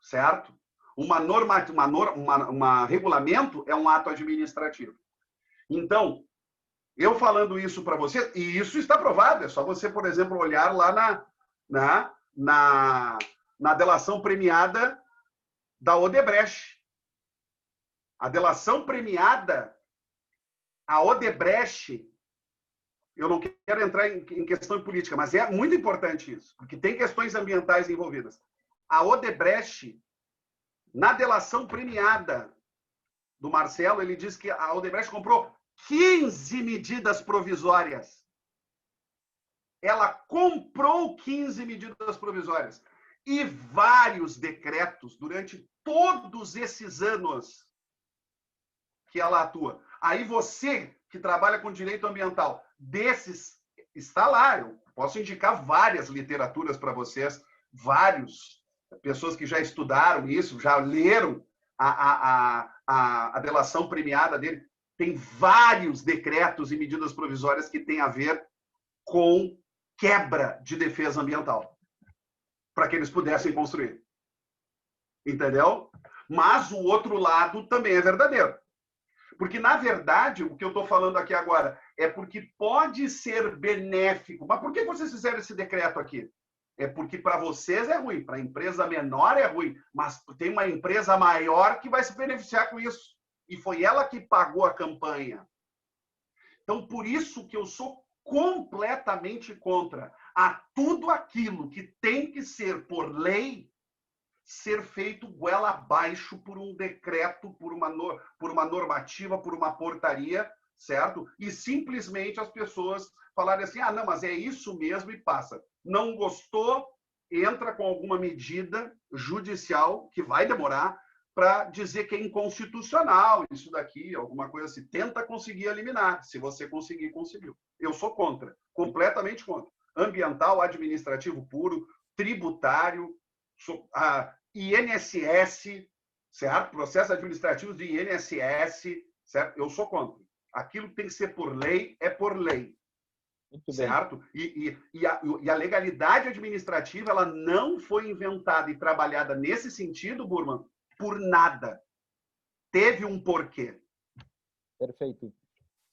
Certo? Regulamento é um ato administrativo. Então, eu falando isso para você, e isso está provado, é só você, por exemplo, olhar lá na delação premiada da Odebrecht. A delação premiada, a Odebrecht, eu não quero entrar em questão política, mas é muito importante isso, porque tem questões ambientais envolvidas. A Odebrecht, na delação premiada do Marcelo, ele diz que a Odebrecht comprou 15 medidas provisórias. Ela comprou 15 medidas provisórias e vários decretos durante todos esses anos que ela atua. Aí você, que trabalha com direito ambiental, desses, está lá. Eu posso indicar várias literaturas para vocês, vários. Pessoas que já estudaram isso, já leram a delação premiada dele. Tem vários decretos e medidas provisórias que têm a ver com quebra de defesa ambiental, para que eles pudessem construir. Entendeu? Mas o outro lado também é verdadeiro. Porque, na verdade, o que eu estou falando aqui agora é porque pode ser benéfico. Mas por que vocês fizeram esse decreto aqui? É porque para vocês é ruim, para a empresa menor é ruim, mas tem uma empresa maior que vai se beneficiar com isso. E foi ela que pagou a campanha. Então, por isso que eu sou completamente contra a tudo aquilo que tem que ser por lei ser feito goela abaixo por um decreto, por uma normativa, por uma portaria, certo? E simplesmente as pessoas falarem assim, ah, não, mas é isso mesmo e passa. Não gostou, entra com alguma medida judicial, que vai demorar, para dizer que é inconstitucional isso daqui, alguma coisa assim. Tenta conseguir eliminar. Se você conseguir, conseguiu. Eu sou contra, completamente contra. Ambiental, administrativo puro, tributário, INSS, certo? Processos administrativos de INSS, certo? Eu sou contra. Aquilo que tem que ser por lei, é por lei. Muito certo? E a legalidade administrativa, ela não foi inventada e trabalhada nesse sentido, Burman, por nada. Teve um porquê. Perfeito.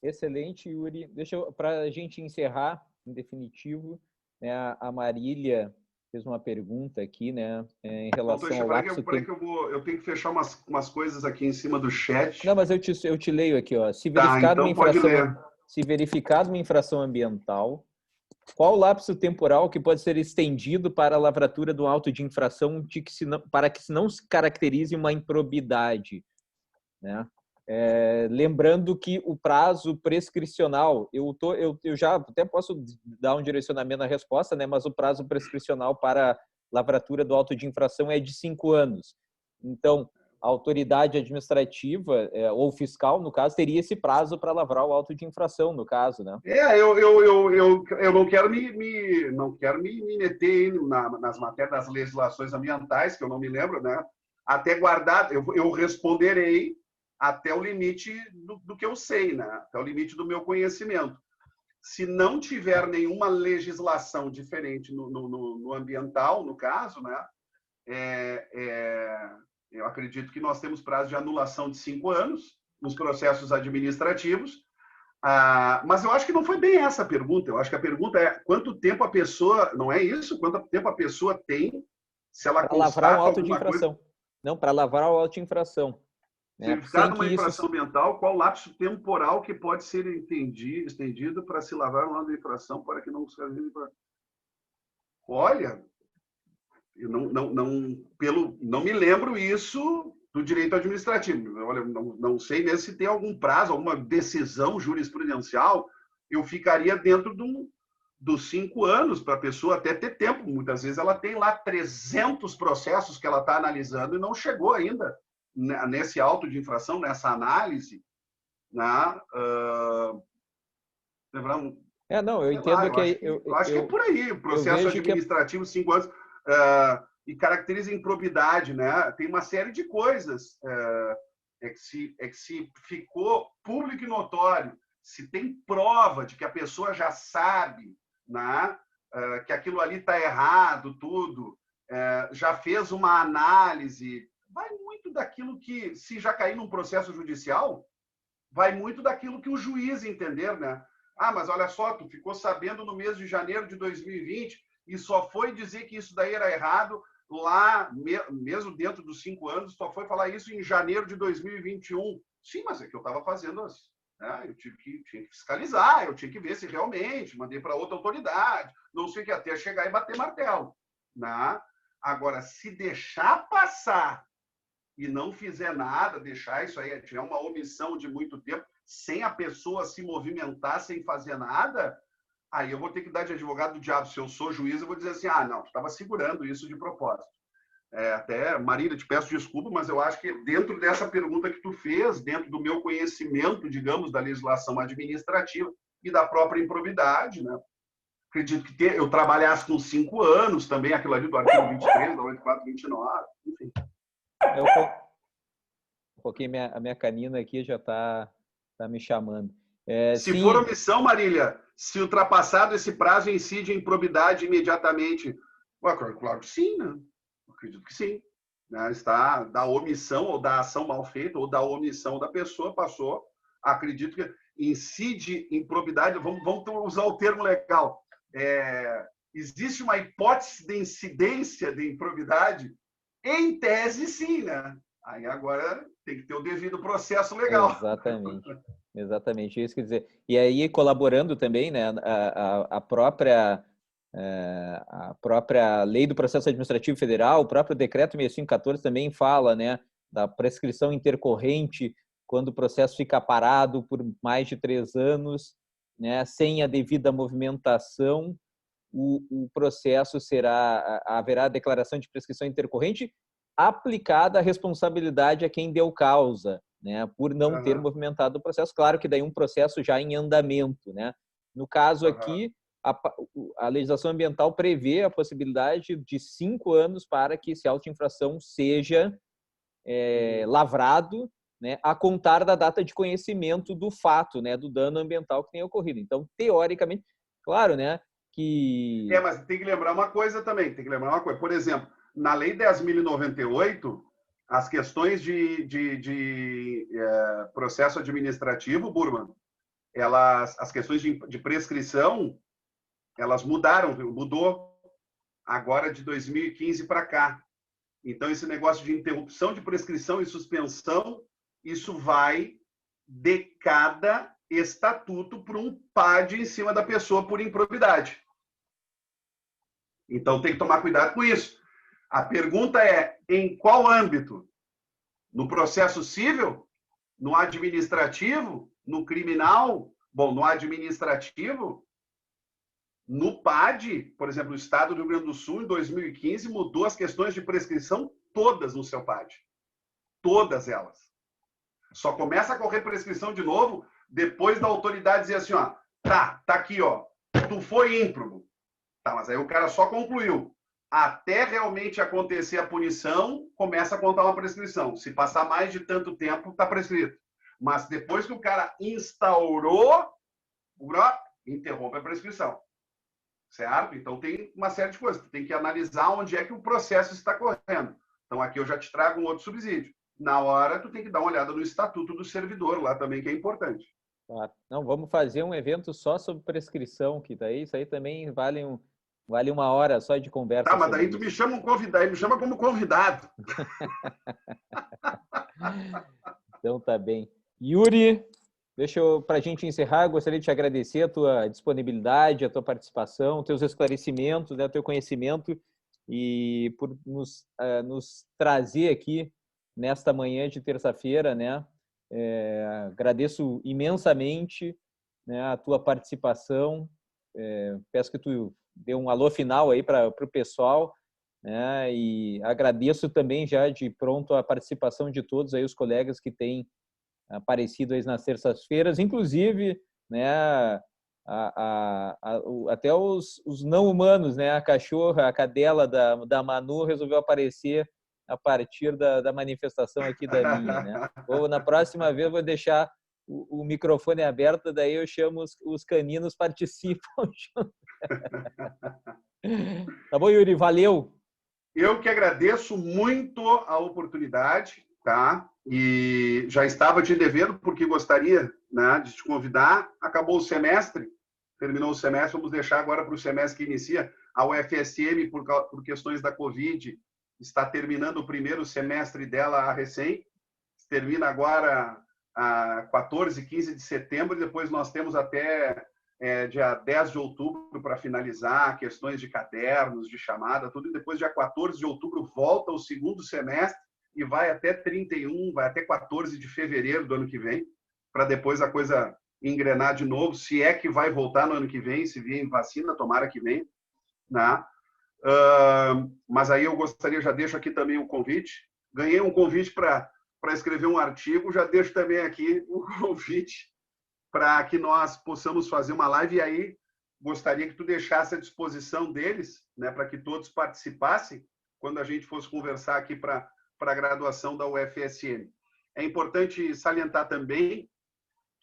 Excelente, Yuri. Para a gente encerrar, em definitivo, né, a Marília fez uma pergunta aqui, né, em relação ao lapso temporal. Eu tenho que fechar umas coisas aqui em cima do chat. Não, mas eu te leio aqui, ó. Se verificado uma infração ambiental, qual o lapso temporal que pode ser estendido para a lavratura do auto de infração para que não se caracterize uma improbidade, né? Lembrando que o prazo prescricional, eu já até posso dar um direcionamento na resposta, né? Mas o prazo prescricional para lavratura do auto de infração é de 5 anos. Então, a autoridade administrativa ou fiscal, no caso, teria esse prazo para lavrar o auto de infração, no caso, né? Eu não quero me meter nas matérias das legislações ambientais, que eu não me lembro, né? Até guardar, eu responderei até o limite do que eu sei, né? Até o limite do meu conhecimento. Se não tiver nenhuma legislação diferente no ambiental, no caso, né? acredito que nós temos prazo de anulação de 5 anos nos processos administrativos, mas eu acho que não foi bem essa a pergunta. Eu acho que a pergunta é quanto tempo a pessoa, não é isso? Quanto tempo a pessoa tem se ela para lavrar um constata auto de alguma coisa? infração. Não, para lavrar o auto de infração. Certificado de uma infração ambiental, qual o lapso temporal que pode ser estendido para se lavrar uma infração para que não seja... Olha, eu não me lembro isso do direito administrativo. Olha, não sei mesmo se tem algum prazo, alguma decisão jurisprudencial. Eu ficaria dentro dos 5 anos para a pessoa até ter tempo. Muitas vezes ela tem lá 300 processos que ela está analisando e não chegou ainda nesse auto de infração, nessa análise, né? Não, eu entendo que... Eu acho que é por aí, o processo administrativo, 5 anos, e caracteriza improbidade, né? Tem uma série de coisas, que se ficou público e notório, se tem prova de que a pessoa já sabe, né? Que aquilo ali está errado, tudo, já fez uma análise, vai muito daquilo que, se já cair num processo judicial, vai muito daquilo que o juiz entender, né? Mas olha só, tu ficou sabendo no mês de janeiro de 2020 e só foi dizer que isso daí era errado lá, mesmo dentro dos 5 anos, só foi falar isso em janeiro de 2021. Sim, mas é que eu estava fazendo né? Eu tinha que fiscalizar, eu tinha que ver se realmente, mandei para outra autoridade, não sei o que, até chegar e bater martelo, né? Agora, se deixar passar e não fizer nada, deixar isso aí, tiver uma omissão de muito tempo, sem a pessoa se movimentar, sem fazer nada, aí eu vou ter que dar de advogado do diabo. Se eu sou juiz, eu vou dizer assim, não, tu estava segurando isso de propósito. Até, Marília, te peço desculpa, mas eu acho que dentro dessa pergunta que tu fez, dentro do meu conhecimento, digamos, da legislação administrativa e da própria improbidade, né? Acredito que eu trabalhasse com 5 anos também, aquilo ali do artigo 23, da 8429, enfim. Um pouquinho, a minha canina aqui já está me chamando. Se sim. for omissão, Marília, se ultrapassado esse prazo, incide em improbidade imediatamente? Claro que sim, né? Acredito que sim. Né? Está da omissão ou da ação mal feita ou da omissão da pessoa, passou. Acredito que incide em improbidade. Vamos usar o termo legal. Existe uma hipótese de incidência de improbidade? Em tese, sim, né? Aí agora tem que ter o devido processo legal. Exatamente, isso quer dizer. E aí, colaborando também, né, a própria Lei do Processo Administrativo Federal, o próprio Decreto 6514 também fala, né, da prescrição intercorrente quando o processo fica parado por mais de 3 anos, né, sem a devida movimentação, o processo haverá declaração de prescrição intercorrente aplicada a responsabilidade a quem deu causa, né, por não ter movimentado o processo. Claro que daí um processo já em andamento, né? No caso aqui, a legislação ambiental prevê a possibilidade de 5 anos para que esse auto de infração seja lavrado, né, a contar da data de conhecimento do fato, né, do dano ambiental que tenha ocorrido. Então, teoricamente, claro, né, que... mas tem que lembrar uma coisa também, Por exemplo, na Lei 10.098, as questões de processo administrativo, Burman, as questões de prescrição, elas mudou agora de 2015 para cá. Então, esse negócio de interrupção de prescrição e suspensão, isso vai de cada estatuto para um PAD em cima da pessoa por improbidade. Então, tem que tomar cuidado com isso. A pergunta é, em qual âmbito? No processo civil? No administrativo? No criminal? Bom, no administrativo, no PAD, por exemplo, o Estado do Rio Grande do Sul, em 2015, mudou as questões de prescrição todas no seu PAD. Todas elas. Só começa a correr prescrição de novo depois da autoridade dizer assim, tá aqui, tu foi ímprobo. Tá, mas aí o cara só concluiu. Até realmente acontecer a punição, começa a contar uma prescrição. Se passar mais de tanto tempo, está prescrito. Mas depois que o cara instaurou, interrompe a prescrição. Certo? Então tem uma série de coisas. Tem que analisar onde é que o processo está correndo. Então, aqui eu já te trago um outro subsídio. Na hora, tu tem que dar uma olhada no estatuto do servidor lá também, que é importante. Claro. Não, vamos fazer um evento só sobre prescrição, que daí isso aí também vale uma hora só de conversa Tá, mas sobre daí tu isso. me chama um convidado, me chama como convidado. Então tá bem. Yuri, deixa eu, para a gente encerrar, eu gostaria de te agradecer a tua disponibilidade, a tua participação, teus esclarecimentos, né, teu conhecimento e por nos trazer aqui nesta manhã de terça-feira, né? Agradeço imensamente, né, a tua participação. Peço que tu dê um alô final aí para o pessoal, né? E agradeço também já de pronto a participação de todos aí os colegas que têm aparecido aí nas terças-feiras, inclusive, né, até os não humanos, né, a cachorra, a cadela da Manu resolveu aparecer a partir da manifestação aqui da minha, né? Na próxima vez eu vou deixar o microfone aberto, daí eu chamo os caninos participam. Tá bom, Yuri? Valeu! Eu que agradeço muito a oportunidade, tá? E já estava te devendo, porque gostaria, né, de te convidar. Acabou o semestre, terminou o semestre, vamos deixar agora para o semestre que inicia. A UFSM, por questões da Covid, está terminando o primeiro semestre dela a recém. Termina agora a 14, 15 de setembro, e depois nós temos até dia 10 de outubro para finalizar questões de cadernos, de chamada, tudo, e depois dia 14 de outubro volta o segundo semestre e vai até 31, vai até 14 de fevereiro do ano que vem, para depois a coisa engrenar de novo, se é que vai voltar no ano que vem, se vier vacina, tomara que venha, né? Mas aí eu gostaria, já deixo aqui também um convite, ganhei um convite para escrever um artigo, já deixo também aqui o convite para que nós possamos fazer uma live, e aí gostaria que tu deixasse à disposição deles, né, para que todos participassem, quando a gente fosse conversar aqui para a graduação da UFSM. É importante salientar também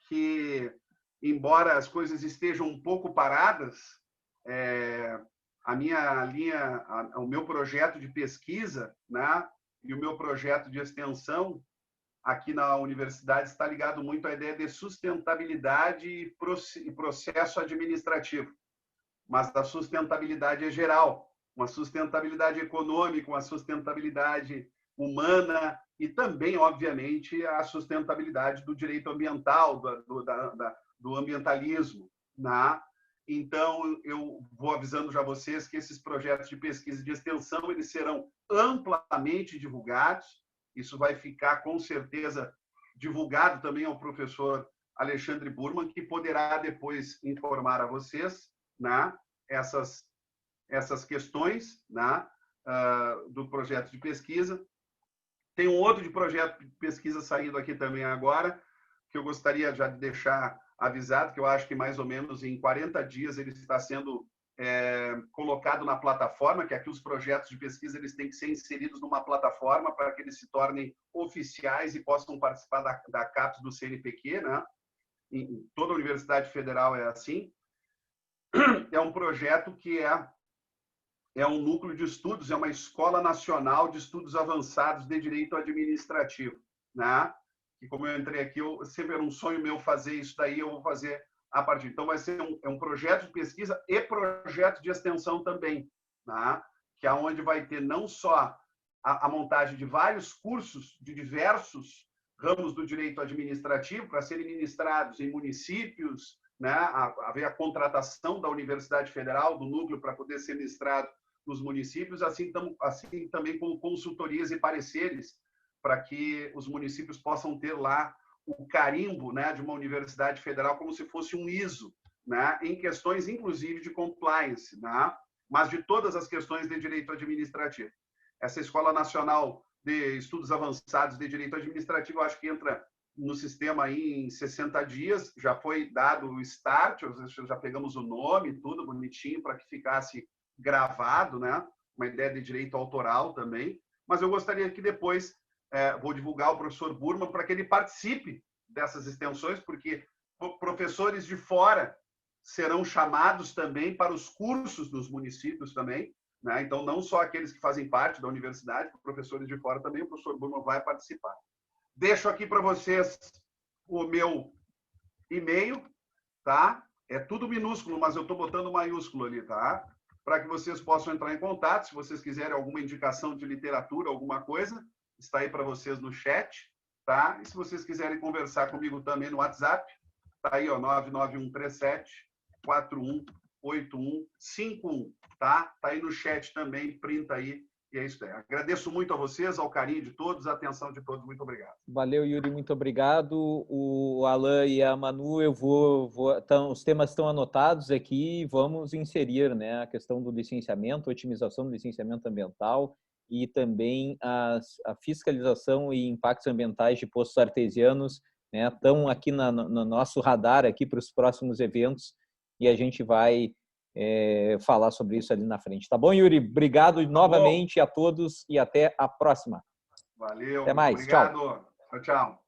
que, embora as coisas estejam um pouco paradas, a minha linha, o meu projeto de pesquisa, né, e o meu projeto de extensão aqui na universidade está ligado muito à ideia de sustentabilidade e processo administrativo. Mas a sustentabilidade é geral, uma sustentabilidade econômica, uma sustentabilidade humana e também, obviamente, a sustentabilidade do direito ambiental, do ambientalismo, né? Então, eu vou avisando já vocês que esses projetos de pesquisa e de extensão eles serão amplamente divulgados. Isso vai ficar, com certeza, divulgado também ao professor Alexandre Burman, que poderá depois informar a vocês, né, essas questões, né, do projeto de pesquisa. Tem um outro de projeto de pesquisa saindo aqui também agora, que eu gostaria já de deixar avisado, que eu acho que mais ou menos em 40 dias ele está sendo colocado na plataforma, que aqui os projetos de pesquisa eles têm que ser inseridos numa plataforma para que eles se tornem oficiais e possam participar da CAPES do CNPq, né? Em toda a Universidade Federal é assim. É um projeto que é um núcleo de estudos, é uma escola nacional de estudos avançados de direito administrativo, né? E como eu entrei aqui, sempre era um sonho meu fazer isso daí, eu vou fazer a partir. Então, vai ser um projeto de pesquisa e projeto de extensão também, né? Que é onde vai ter não só a montagem de vários cursos de diversos ramos do direito administrativo para serem ministrados em municípios, né? Haver a contratação da Universidade Federal, do núcleo, para poder ser ministrado nos municípios, assim também com consultorias e pareceres, para que os municípios possam ter lá o carimbo, né, de uma universidade federal como se fosse um ISO, né, em questões, inclusive, de compliance, né, mas de todas as questões de direito administrativo. Essa Escola Nacional de Estudos Avançados de Direito Administrativo, eu acho que entra no sistema aí em 60 dias, já foi dado o start, já pegamos o nome, tudo bonitinho, para que ficasse gravado, né, uma ideia de direito autoral também, mas eu gostaria que depois vou divulgar o professor Burman para que ele participe dessas extensões, porque professores de fora serão chamados também para os cursos dos municípios também, né? Então, não só aqueles que fazem parte da universidade, professores de fora também, o professor Burman vai participar. Deixo aqui para vocês o meu e-mail, tá? É tudo minúsculo, mas eu estou botando maiúsculo ali, tá? Para que vocês possam entrar em contato. Se vocês quiserem alguma indicação de literatura, alguma coisa, está aí para vocês no chat, tá? E se vocês quiserem conversar comigo também no WhatsApp, tá aí, ó, 99137-418151, tá? Tá aí no chat também, printa aí, e é isso aí. Agradeço muito a vocês, ao carinho de todos, a atenção de todos, muito obrigado. Valeu, Yuri, muito obrigado. O Alan e a Manu, os temas estão anotados aqui, vamos inserir, né, a questão do licenciamento, otimização do licenciamento ambiental e também a fiscalização e impactos ambientais de poços artesianos, né, estão aqui no nosso radar aqui para os próximos eventos e a gente vai falar sobre isso ali na frente. Tá bom, Yuri? Obrigado novamente a todos e até a próxima. Valeu. Até mais. Obrigado. Tchau. Tchau, tchau.